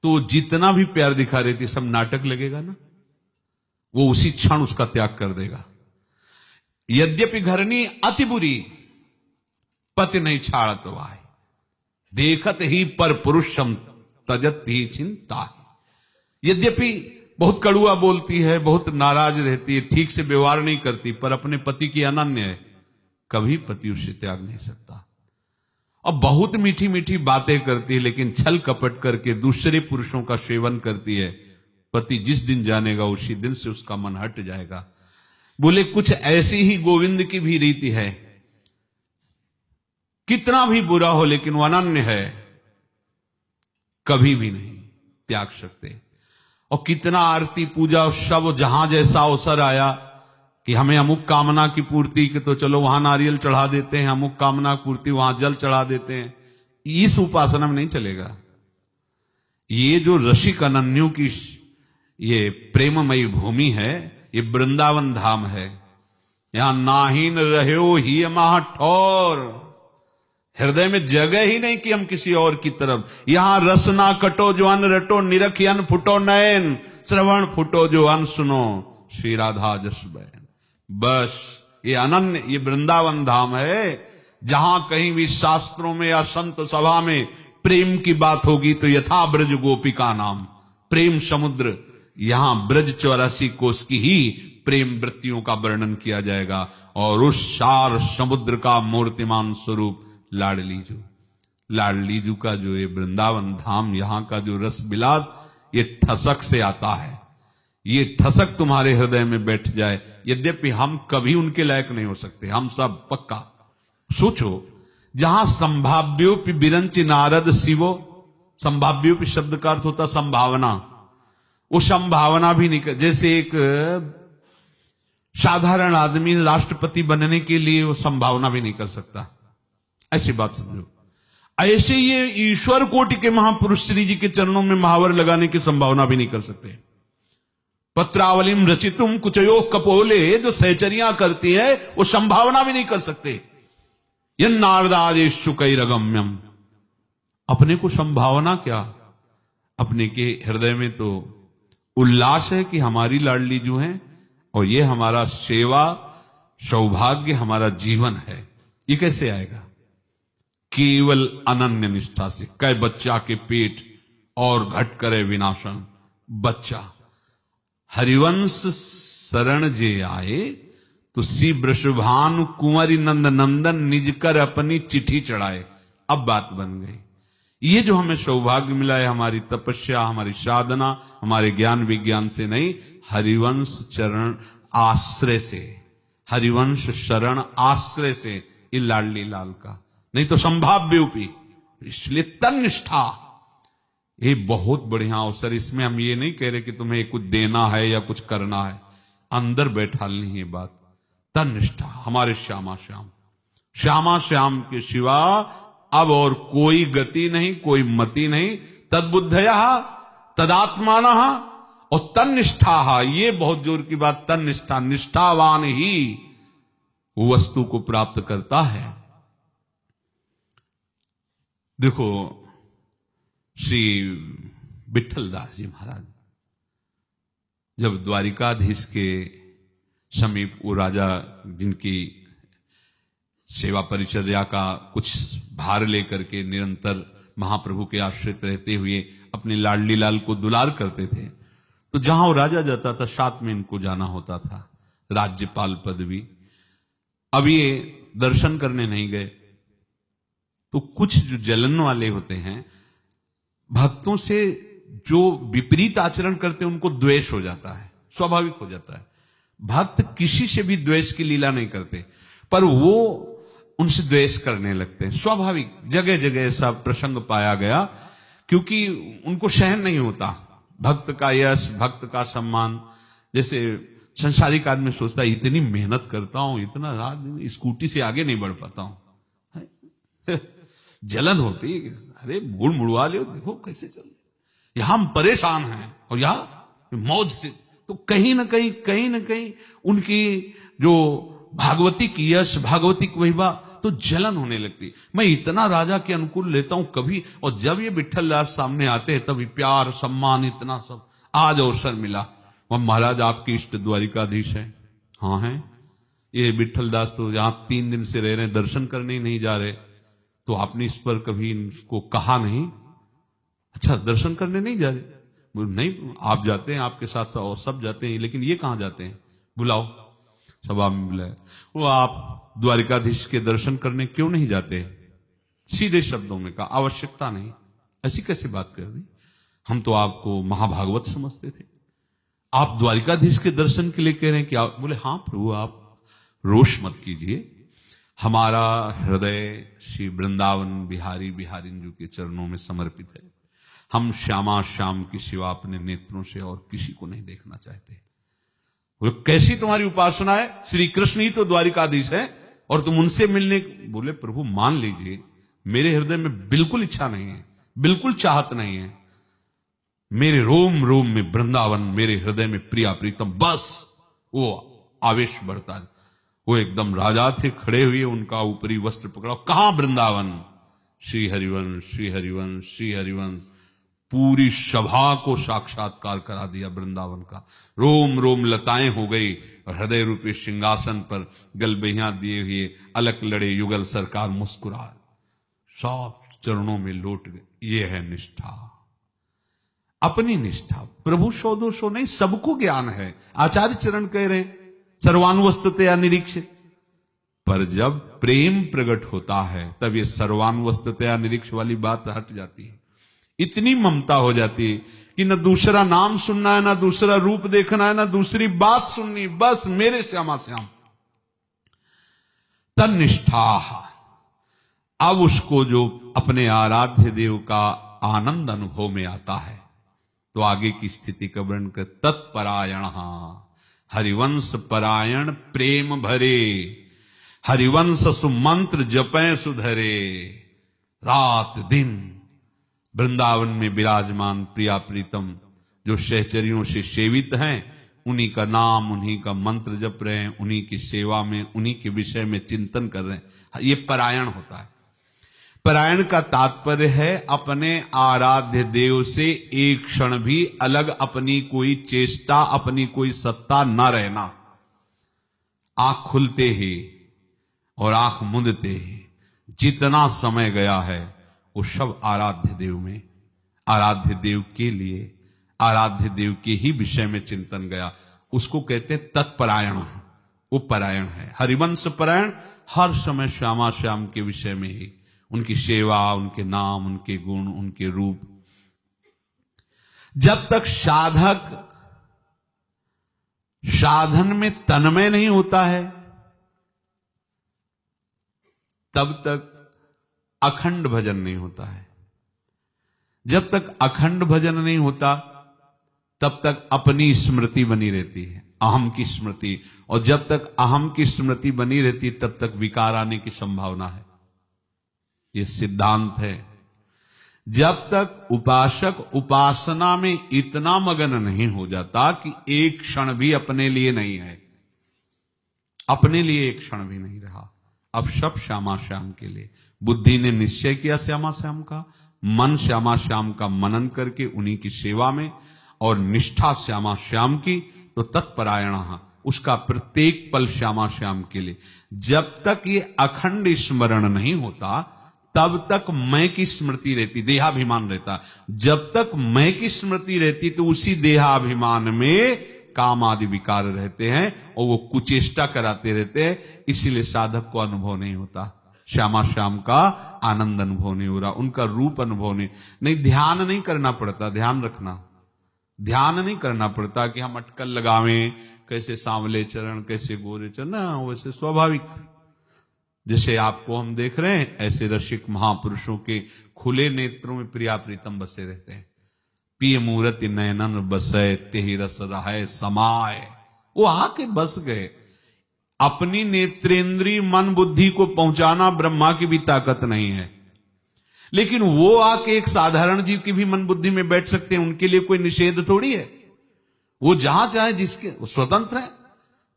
तो जितना भी प्यार दिखा रही थी सब नाटक लगेगा ना, वो उसी क्षण उसका त्याग कर देगा। यद्यपि घरनी अति बुरी, पति नहीं छाड़त वाय, देखत ही पर पुरुषम तजत ही चिंता। यद्यपि बहुत कड़ुआ बोलती है, बहुत नाराज रहती है, ठीक से व्यवहार नहीं करती, पर अपने पति की अनन्य है, कभी पति उससे त्याग नहीं सकता। और बहुत मीठी मीठी बातें करती है, लेकिन छल कपट करके दूसरे पुरुषों का सेवन करती है। पति जिस दिन जानेगा उसी दिन से उसका मन हट जाएगा। बोले कुछ ऐसी ही गोविंद की भी रीति है, कितना भी बुरा हो लेकिन वो अनन्य है, कभी भी नहीं त्याग सकते। और कितना आरती पूजा सब, जहां जैसा अवसर आया कि हमें अमुक कामना की पूर्ति के, तो चलो वहां नारियल चढ़ा देते हैं, अमुक कामना पूर्ति वहां जल चढ़ा देते हैं। इस उपासना में नहीं चलेगा। ये जो रसिक अनन्यों की ये प्रेममयी भूमि है, ये वृंदावन धाम है। यहां नाहीन रहो ही महा ठौर, हृदय में जगह ही नहीं कि हम किसी और की तरफ। यहां रस ना कटो जो अन रटो, निरख अन फुटो नयन, श्रवण फुटो जो अन सुनो, श्री राधा जस बहन। बस ये अनन्य, ये वृंदावन धाम है। जहां कहीं भी शास्त्रों में या संत सभा में प्रेम की बात होगी तो यथा ब्रज गोपिका नाम, प्रेम समुद्र, यहां ब्रज 84 कोस की ही प्रेम वृत्तियों का वर्णन किया जाएगा। और उस सार समुद्र का मूर्तिमान स्वरूप लाडलीजू, लाडलीजू का जो ये वृंदावन धाम, यहां का जो रस विलास, ये ठसक से आता है। ये ठसक तुम्हारे हृदय में बैठ जाए। यद्यपि हम कभी उनके लायक नहीं हो सकते, हम सब पक्का। सोचो, जहां संभाव्योपि बिरंच नारद शिवो, संभाव्योपि शब्द का अर्थ होता संभावना, वो संभावना भी नहीं कर। जैसे एक साधारण आदमी राष्ट्रपति बनने के लिए वो संभावना भी नहीं कर सकता, ऐसी बात समझो। ऐसे ये ईश्वर कोटि के महापुरुष श्री जी के चरणों में महावर लगाने की संभावना भी नहीं कर सकते। पत्रावलिम रचितुम कुचयो कपोले, जो सहचरियां करती है वो संभावना भी नहीं कर सकते। यन नारदादेशु कैरगम्यम, अपने को संभावना क्या, अपने के हृदय में तो उल्लास है कि हमारी लाडली जो है और ये हमारा सेवा सौभाग्य हमारा जीवन है। ये कैसे आएगा? केवल अनन्य निष्ठा से। कै बच्चा के पेट और घट करे विनाशन, बच्चा हरिवंश शरण जे आए तो सी वृषभानु कुंवरी नंद नंदन निज कर अपनी चिट्ठी चढ़ाए। अब बात बन गई। ये जो हमें सौभाग्य मिला है हमारी तपस्या, हमारी साधना, हमारे ज्ञान विज्ञान से नहीं, हरिवंश चरण आश्रय से, हरिवंश शरण आश्रय से, ये लाडली लाल का, नहीं तो संभाव्य उपी। इसलिए तन्निष्ठा ये बहुत बढ़िया अवसर। इसमें हम ये नहीं कह रहे कि तुम्हें कुछ देना है या कुछ करना है, अंदर बैठा ली ये बात। तन्निष्ठा हमारे श्यामा श्याम, श्यामा श्याम के सिवा अब और कोई गति नहीं, कोई मति नहीं। तद्बुद्धया तदात्माना और तन्निष्ठा, ये बहुत जोर की बात। तन्निष्ठा, निष्ठावान ही वस्तु को प्राप्त करता है। देखो श्री विठलदास जी महाराज जब द्वारिकाधीश के समीप वो राजा जिनकी सेवा परिचर्या का कुछ भार लेकर के निरंतर महाप्रभु के आश्रित रहते हुए अपने लाडली लाल को दुलार करते थे, तो जहां वो राजा जाता था साथ में इनको जाना होता था, राज्यपाल पदवी। अब ये दर्शन करने नहीं गए तो कुछ जो जलन वाले होते हैं, भक्तों से जो विपरीत आचरण करते हैं उनको द्वेष हो जाता है, स्वाभाविक हो जाता है। भक्त किसी से भी द्वेष की लीला नहीं करते, पर वो उनसे द्वेष करने लगते हैं, स्वाभाविक। जगह जगह ऐसा प्रसंग पाया गया, क्योंकि उनको सहन नहीं होता भक्त का यश, भक्त का सम्मान। जैसे संसारिक आदमी सोचता है इतनी मेहनत करता हूं, इतना रात स्कूटी से आगे नहीं बढ़ पाता हूं, जलन होती है। अरे गुड़ मुड़वा ले, देखो कैसे चल रहे, यहां हम परेशान हैं और यहां मौज से। तो कहीं ना कहीं उनकी जो भागवती की यश, भागवती की महिमा, तो जलन होने लगती। मैं इतना राजा के अनुकूल लेता हूं कभी, और जब ये विठलदास सामने आते हैं तभी प्यार सम्मान इतना सब। आज अवसर मिला, वह महाराज आपके इष्ट द्वारिकाधीश है। हाँ है, ये विठलदास तो यहां 3 दिन से रह रहे हैं, दर्शन करने ही नहीं जा रहे, तो आपने इस पर कभी इनको कहा नहीं? अच्छा दर्शन करने नहीं जा रहे? नहीं, आप जाते हैं, आपके साथ सब जाते हैं, लेकिन ये कहां जाते हैं? बुलाओ, सभा में बुलाए। वो आप द्वारिकाधीश के दर्शन करने क्यों नहीं जाते? सीधे शब्दों में कहा, आवश्यकता नहीं। ऐसी कैसे बात कर दी? हम तो आपको महाभागवत समझते थे, आप द्वारिकाधीश के दर्शन के लिए कह रहे हैं कि आप? बोले हाँ प्रभु, आप रोष मत कीजिए, हमारा हृदय श्री वृंदावन बिहारी बिहारिंजू के चरणों में समर्पित है। हम श्यामा श्याम की सिवा अपने नेत्रों से और किसी को नहीं देखना चाहते। कैसी तुम्हारी उपासना है? श्री कृष्ण ही तो द्वारिकाधीश है और तुम उनसे मिलने। बोले प्रभु मान लीजिए, मेरे हृदय में बिल्कुल इच्छा नहीं है, बिल्कुल चाहत नहीं है। मेरे रोम रोम में वृंदावन, मेरे हृदय में प्रिया प्रीतम, बस वो आवेश बढ़ता है। वो एकदम राजा थे, खड़े हुए, उनका ऊपरी वस्त्र पकड़ा, कहां वृंदावन? श्री हरिवंश, श्री हरिवंश, श्री हरिवंश। पूरी सभा को साक्षात्कार करा दिया वृंदावन का। रोम रोम लताएं हो गई और हृदय रूपी सिंहासन पर गलबैया दिए हुए अलक लड़े युगल सरकार मुस्कुराए, सब चरणों में लौट गए। ये है निष्ठा, अपनी निष्ठा। प्रभु सौ दो सौ नहीं, सबको ज्ञान है। आचार्य चरण कह रहे हैं सर्वानुवस्थतया निरीक्षित, पर जब प्रेम प्रकट होता है तब ये सर्वानुवस्थतया निरीक्ष वाली बात हट जाती है। इतनी ममता हो जाती है कि न दूसरा नाम सुनना है, न दूसरा रूप देखना है, न दूसरी बात सुननी, बस मेरे श्यामा श्याम। तन्निष्ठा, अब उसको जो अपने आराध्य देव का आनंद अनुभव में आता है तो आगे की स्थिति का वर्णन कर। तत्परायण हरिवंश परायण प्रेम भरे, हरिवंश सुमंत्र जपै सुधरे। रात दिन वृंदावन में विराजमान प्रिया प्रीतम जो सहचरियों से सेवित हैं, उन्हीं का नाम, उन्हीं का मंत्र जप रहे हैं, उन्हीं की सेवा में, उन्हीं के विषय में चिंतन कर रहे हैं। ये परायण होता है। परायण का तात्पर्य है अपने आराध्य देव से एक क्षण भी अलग अपनी कोई चेष्टा, अपनी कोई सत्ता न रहना। आंख खुलते ही और आंख मूंदते ही जितना समय गया है वो सब आराध्य देव में, आराध्य देव के लिए, आराध्य देव के ही विषय में चिंतन गया। उसको कहते तत्परायण। वो परायण है, हरिवंश परायण, हर समय श्यामा श्याम के विषय में ही, उनकी सेवा, उनके नाम, उनके गुण, उनके रूप। जब तक साधक साधन में तन्मय नहीं होता है, तब तक अखंड भजन नहीं होता है। जब तक अखंड भजन नहीं होता, तब तक अपनी स्मृति बनी रहती है, अहम की स्मृति। और जब तक अहम की स्मृति बनी रहती, तब तक विकार आने की संभावना है। ये सिद्धांत है। जब तक उपासक उपासना में इतना मगन नहीं हो जाता कि एक क्षण भी अपने लिए नहीं है, अपने लिए एक क्षण भी नहीं रहा, अब सब श्यामा श्याम के लिए। बुद्धि ने निश्चय किया श्यामा श्याम का, मन श्यामा श्याम का मनन करके उन्हीं की सेवा में, और निष्ठा श्यामा श्याम की, तो तत्परायण, उसका प्रत्येक पल श्यामा श्याम के लिए। जब तक ये अखंड स्मरण नहीं होता, तब तक मैं की स्मृति रहती, देहाभिमान रहता। जब तक मैं की स्मृति रहती, तो उसी देहाभिमान में काम आदि विकार रहते हैं और वो कुचेष्टा कराते रहते हैं। इसीलिए साधक को अनुभव नहीं होता, श्यामा श्याम का आनंद अनुभव नहीं हो रहा, उनका रूप अनुभव नहीं। ध्यान नहीं करना पड़ता, ध्यान रखना, ध्यान नहीं करना पड़ता कि हम अटकल लगावें, कैसे सांवले चरण, कैसे गोरे चरण, ना, वैसे स्वाभाविक जैसे आपको हम देख रहे हैं, ऐसे रसिक महापुरुषों के खुले नेत्रों में प्रिया प्रीतम बसे रहते हैं। पिय मूर्ति नयनन बसे तेहि रस रहे समाय। वो आके बस गए। अपनी नेत्रेंद्री मन बुद्धि को पहुंचाना ब्रह्मा की भी ताकत नहीं है, लेकिन वो आके एक साधारण जीव की भी मन बुद्धि में बैठ सकते हैं। उनके लिए कोई निषेध थोड़ी है, वो जहां चाहे जिसके वो स्वतंत्र है।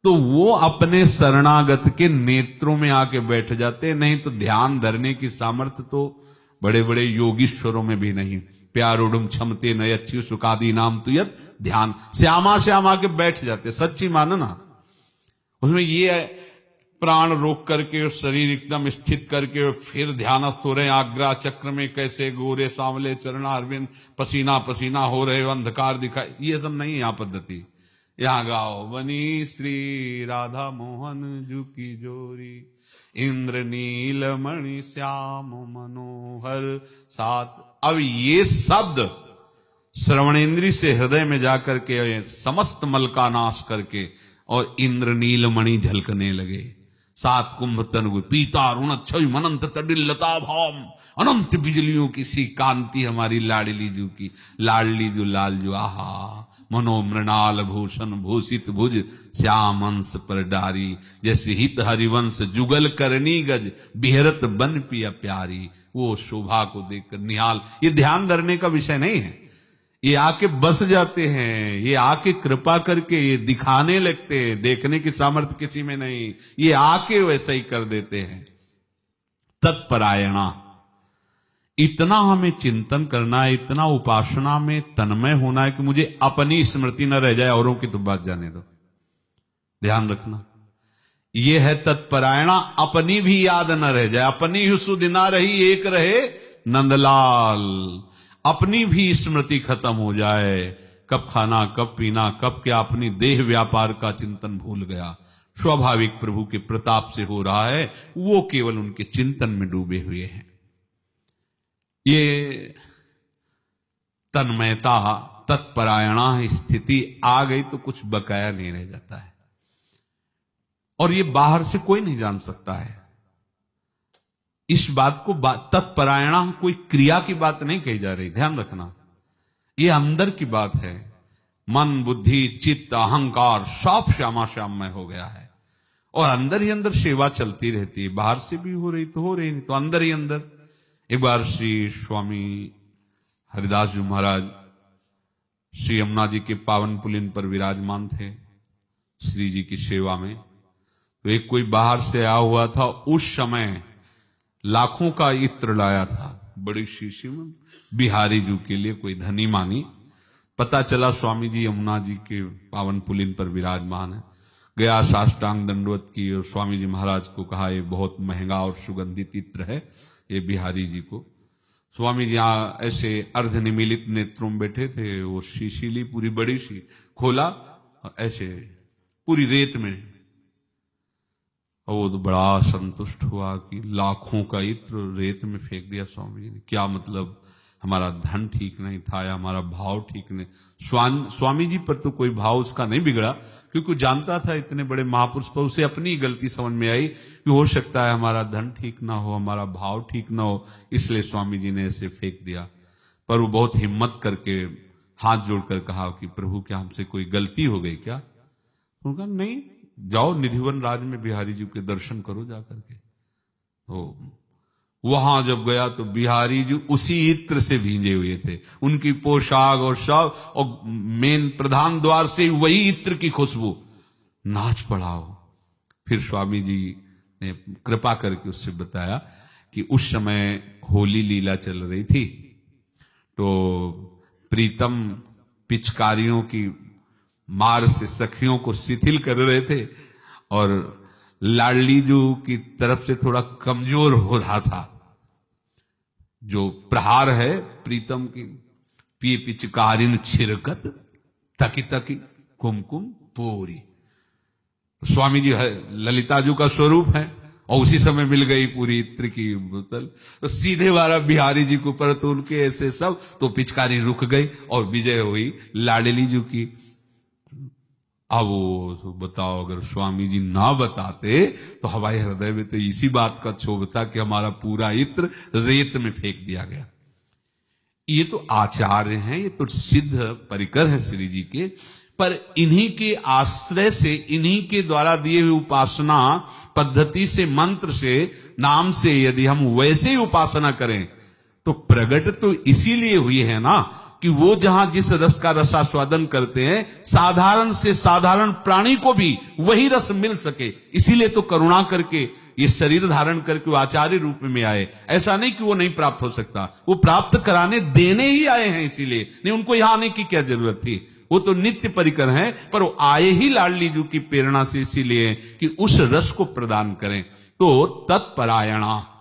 तो वो अपने शरणागत के नेत्रों में आके बैठ जाते। नहीं तो ध्यान धरने की सामर्थ्य तो बड़े बड़े योगीश्वरों में भी नहीं। प्यारोडुम क्षमते नयच्यु सुखादि नाम तुयत ध्यान, श्यामा श्याम आके बैठ जाते। सच्ची मानना, उसमें ये प्राण रोक करके शरीर एकदम स्थित करके फिर ध्यानस्थ हो रहे, आग्रा चक्र में कैसे गोरे सांवले चरणा अरविंद पसीना पसीना हो रहे, अंधकार दिखाई, ये सब नहीं यहाँ पद्धति। यहां गाओ बनी श्री राधा मोहन जू की जोरी, इंद्र नील मणि श्याम मनोहर सात। अब ये शब्द श्रवणेन्द्री से हृदय में जाकर के समस्त मल का नाश करके और इंद्र नील मणि झलकने लगे। सात कुंभ तनु पीता ऋण छवि मनंत तडिल लता भाम, अनंत बिजलियों की सी कांति हमारी लाडली जू की, लाडली जू लाल जू, आहा मनोमृणाल भूषण भूषित भुज श्याम अंश पर डारी, जैसे हित हरिवंश जुगल करनी गज बिहरत बन पिया प्यारी। वो शोभा को देखकर निहाल। ये ध्यान धरने का विषय नहीं है, ये आके बस जाते हैं, ये आके कृपा करके ये दिखाने लगते हैं। देखने की सामर्थ्य किसी में नहीं, ये आके वैसा ही कर देते हैं। तत्परायणा, इतना हमें चिंतन करना है, इतना उपासना में तन्मय होना है कि मुझे अपनी स्मृति न रह जाए, औरों की तो बात जाने दो। ध्यान रखना, यह है तत्परायणा, अपनी भी याद न रह जाए। अपनी ही सुध ना रही एक रहे नंदलाल, अपनी भी स्मृति खत्म हो जाए। कब खाना कब पीना कब क्या, अपनी देह व्यापार का चिंतन भूल गया। स्वाभाविक प्रभु के प्रताप से हो रहा है, वो केवल उनके चिंतन में डूबे हुए हैं। ये तन्मयता तत्परायणा स्थिति आ गई तो कुछ बकाया नहीं रह जाता है, और ये बाहर से कोई नहीं जान सकता है। इस बात को तत्परायणा कोई क्रिया की बात नहीं कही जा रही, ध्यान रखना, ये अंदर की बात है। मन बुद्धि चित्त अहंकार सब श्यामा श्याममय हो गया है, और अंदर ही अंदर सेवा चलती रहती है। बाहर से भी हो रही तो हो रही, नहीं तो अंदर ही अंदर एक बार श्री स्वामी हरिदास जी महाराज श्री यमुना जी के पावन पुलिन पर विराजमान थे श्री जी की सेवा में। तो एक कोई बाहर से आया हुआ था, उस समय लाखों का इत्र लाया था बड़ी शीशी में बिहारी जी के लिए, कोई धनी मानी। पता चला स्वामी जी यमुना जी के पावन पुलिन पर विराजमान है। गया, साष्टांग दंडवत की और स्वामी जी महाराज को कहा ये बहुत महंगा और सुगंधित इत्र है ये बिहारी जी को। स्वामी जी यहाँ ऐसे अर्धनिमीलित नेत्रों में बैठे थे, वो शीशी ली पूरी बड़ी सी, खोला और ऐसे पूरी रेत में, और वो तो बड़ा संतुष्ट हुआ कि लाखों का इत्र रेत में फेंक दिया स्वामी जी ने। क्या मतलब, हमारा धन ठीक नहीं था या हमारा भाव ठीक नहीं। स्वामी जी पर तो कोई भाव उसका नहीं बिगड़ा, क्योंकि जानता था इतने बड़े महापुरुष पर, उसे अपनी गलती समझ में आई कि हो सकता है हमारा धन ठीक ना हो, हमारा भाव ठीक ना हो, इसलिए स्वामी जी ने ऐसे फेंक दिया। पर वो बहुत हिम्मत करके हाथ जोड़कर कहा कि प्रभु क्या हमसे कोई गलती हो गई क्या? उनका नहीं, जाओ निधिवन राज में बिहारी जी के दर्शन करो जा करके। तो वहां जब गया तो बिहारी जी उसी इत्र से भींजे हुए थे, उनकी पोशाक और सब, और मेन प्रधान द्वार से वही इत्र की खुशबू, नाच पड़ा हो। फिर स्वामी जी ने कृपा करके उससे बताया कि उस समय होली लीला चल रही थी, तो प्रीतम पिचकारियों की मार से सखियों को शिथिल कर रहे थे और लाडली जी की तरफ से थोड़ा कमजोर हो रहा था। जो प्रहार है प्रीतम की, पी पिचकारिन छिरकत तकी तकी कुमकुम पूरी। स्वामी जी ललिता जी का स्वरूप है, और उसी समय मिल गई पूरी इत्र की बोतल, तो सीधे वाला बिहारी जी को पर, तो उनके ऐसे सब, तो पिचकारी रुक गई और विजय हुई लाडली जी की। अब वो बताओ, अगर स्वामी जी ना बताते तो हमारे हृदय में तो इसी बात का क्षोभ था कि हमारा पूरा इत्र रेत में फेंक दिया गया। ये तो आचार्य हैं, ये तो सिद्ध परिकर है श्री जी के, पर इन्हीं के आश्रय से, इन्हीं के द्वारा दिए हुए उपासना पद्धति से, मंत्र से, नाम से यदि हम वैसे ही उपासना करें तो प्रगट तो इसीलिए हुई है ना कि वो जहां जिस रस का रसास्वादन करते हैं, साधारण से साधारण प्राणी को भी वही रस मिल सके। इसीलिए तो करुणा करके ये शरीर धारण करके वो आचार्य रूप में आए। ऐसा नहीं कि वो नहीं प्राप्त हो सकता, वो प्राप्त कराने देने ही आए हैं, इसीलिए नहीं उनको यहां आने की क्या जरूरत थी। वो तो नित्य परिकर हैं, पर वो आए ही लाडली जी की प्रेरणा से इसीलिए कि उस रस को प्रदान करें। तो तत्परायणा,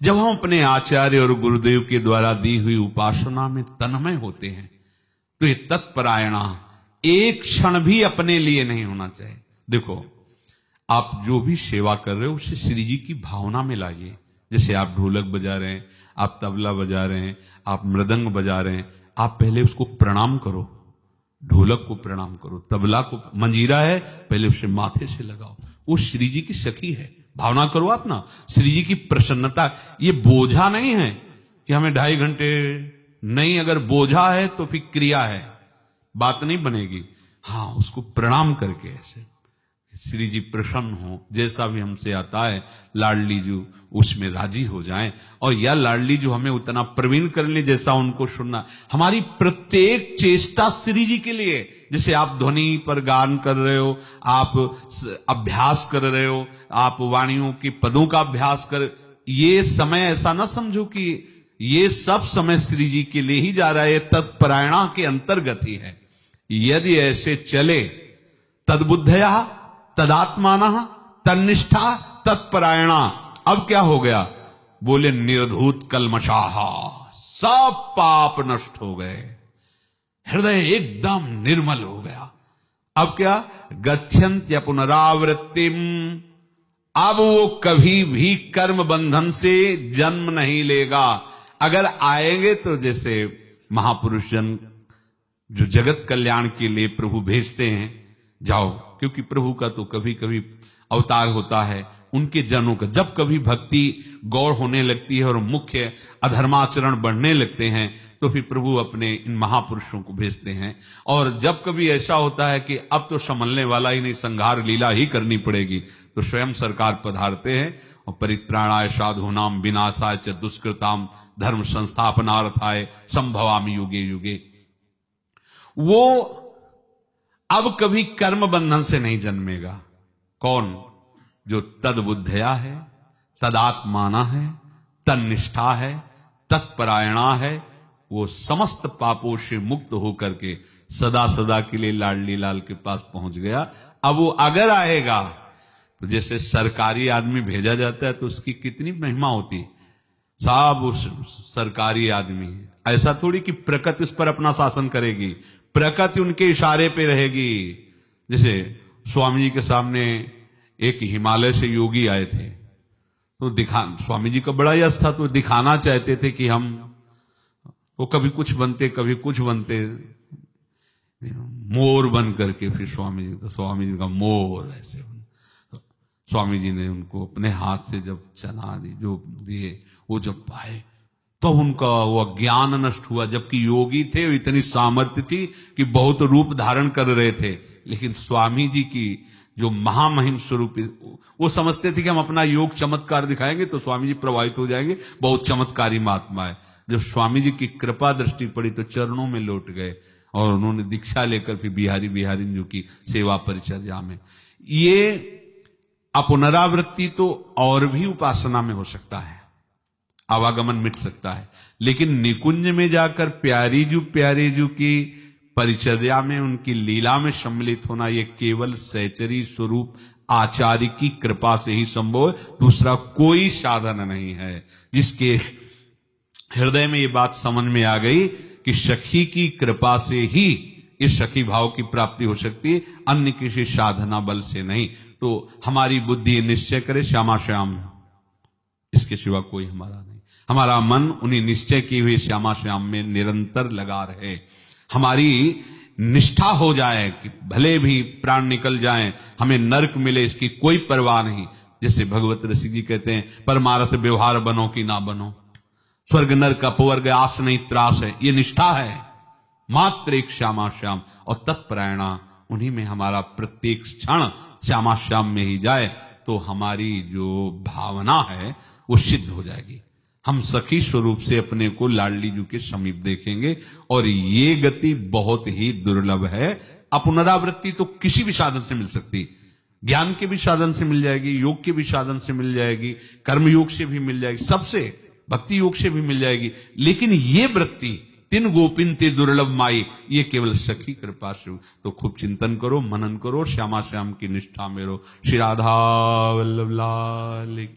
जब हम अपने आचार्य और गुरुदेव के द्वारा दी हुई उपासना में तन्मय होते हैं तो ये तत्परायणा एक क्षण भी अपने लिए नहीं होना चाहिए। देखो, आप जो भी सेवा कर रहे हो उसे श्री जी की भावना में लाइए। जैसे आप ढोलक बजा रहे हैं, आप तबला बजा रहे हैं, आप मृदंग बजा रहे हैं, आप पहले उसको प्रणाम करो, ढोलक को प्रणाम करो, तबला को, मंजीरा है पहले उसे माथे से लगाओ, वो श्री जी की सखी है, भावना करो आप ना, श्री जी की प्रसन्नता। ये बोझा नहीं है कि हमें 2.5 घंटे नहीं, अगर बोझा है तो फिर क्रिया है, बात नहीं बनेगी। हाँ, उसको प्रणाम करके ऐसे श्री जी प्रसन्न हो, जैसा भी हमसे आता है लाडली जी उसमें राजी हो जाएं, और या लाडली जी हमें उतना प्रवीण कर ले जैसा उनको सुनना। हमारी प्रत्येक चेष्टा श्री जी के लिए, जैसे आप ध्वनि पर गान कर रहे हो, आप अभ्यास कर रहे हो, आप वाणियों के पदों का अभ्यास कर, ये समय ऐसा ना समझो कि ये सब समय श्री जी के लिए ही जा रहा है, तत्परायणा के अंतर्गत ही है। यदि ऐसे चले तद्बुद्धया तदात्माना तन्निष्ठा तत्परायणा, अब क्या हो गया? बोले निर्धूत कलमशाहा, सब पाप नष्ट हो गए, हृदय एकदम निर्मल हो गया। अब क्या? गच्छन्त्य पुनरावृत्तिम, अब वो कभी भी कर्म बंधन से जन्म नहीं लेगा। अगर आएंगे तो जैसे महापुरुष जन जो जगत कल्याण के लिए प्रभु भेजते हैं, जाओ, क्योंकि प्रभु का तो कभी कभी अवतार होता है, उनके जनों का जब कभी भक्ति गौड़ होने लगती है और मुख्य अधर्माचरण बढ़ने लगते हैं तो फिर प्रभु अपने इन महापुरुषों को भेजते हैं। और जब कभी ऐसा होता है कि अब तो संभलने वाला ही नहीं, संहार लीला ही करनी पड़ेगी, तो स्वयं सरकार पधारते हैं और परित्राणाय साधूनाम विनाशाय च दुष्कृताम धर्म संस्थापनार्थाय संभवामि युगे युगे। वो अब कभी कर्म बंधन से नहीं जन्मेगा। कौन? जो तद्बुद्धया है, तदात्माना है, तन्निष्ठा है, तत्परायणा है, वो समस्त पापों से मुक्त होकर के सदा सदा के लिए लाडली लाल के पास पहुंच गया। अब वो अगर आएगा तो जैसे सरकारी आदमी भेजा जाता है तो उसकी कितनी महिमा होती, साहब उस सरकारी आदमी है। ऐसा थोड़ी कि प्रकृति उस पर अपना शासन करेगी, प्रकृति उनके इशारे पे रहेगी। जैसे स्वामी जी के सामने एक हिमालय से योगी आए थे, तो स्वामी जी का बड़ा यश था, तो दिखाना चाहते थे कि हम वो कभी कुछ बनते कभी कुछ बनते, मोर बन करके फिर स्वामी जी का मोर ऐसे। तो स्वामी जी ने उनको अपने हाथ से जब चना दी, जो दिए, वो जब पाए तो उनका वो ज्ञान नष्ट हुआ। जबकि योगी थे, इतनी सामर्थ्य थी कि बहुत रूप धारण कर रहे थे, लेकिन स्वामी जी की जो महामहिम स्वरूप, वो समझते थे कि हम अपना योग चमत्कार दिखाएंगे तो स्वामी जी प्रभावित हो जाएंगे, बहुत चमत्कारी महात्मा है। जब स्वामी जी की कृपा दृष्टि पड़ी तो चरणों में लौट गए और उन्होंने दीक्षा लेकर फिर बिहारी जी की सेवा परिचर्या में। ये पुनरावृत्ति तो और भी उपासना में हो सकता है, आवागमन मिट सकता है, लेकिन निकुंज में जाकर प्यारी जू की परिचर्या में, उनकी लीला में सम्मिलित होना, यह केवल सहचरी स्वरूप आचार्य की कृपा से ही संभव है, दूसरा कोई साधन नहीं है। जिसके हृदय में ये बात समझ में आ गई कि सखी की कृपा से ही इस सखी भाव की प्राप्ति हो सकती है, अन्य किसी साधना बल से नहीं। तो हमारी बुद्धि निश्चय करे श्यामा श्याम, इसके सिवा कोई हमारा नहीं। हमारा मन उन्हीं निश्चय की हुई श्यामा श्याम में निरंतर लगा रहे। हमारी निष्ठा हो जाए कि भले भी प्राण निकल जाएं, हमें नरक मिले, इसकी कोई परवाह नहीं। जैसे भगवत रसिक जी कहते हैं, परमार्थ व्यवहार बनो कि ना बनो, स्वर्ग नरक अपवर्ग आस नहीं त्रास है, ये निष्ठा है। मात्र एक श्यामा श्याम और तत्परायणा, उन्हीं में हमारा प्रत्येक क्षण श्यामा श्याम में ही जाए तो हमारी जो भावना है वो सिद्ध हो जाएगी। हम सखी स्वरूप से अपने को लाडली जी के समीप देखेंगे, और ये गति बहुत ही दुर्लभ है। पुनरावृत्ति तो किसी भी साधन से मिल सकती, ज्ञान के भी साधन से मिल जाएगी, योग के भी साधन से मिल जाएगी, कर्म योग से भी मिल जाएगी, सबसे, भक्ति योग से भी मिल जाएगी। लेकिन ये वृत्ति तिन गोपिन ते दुर्लभ माई, ये केवल सखी कृपा से। तो खूब चिंतन करो, मनन करो, श्यामा श्याम की निष्ठा में रहो। श्री राधा वल्लभ लाल।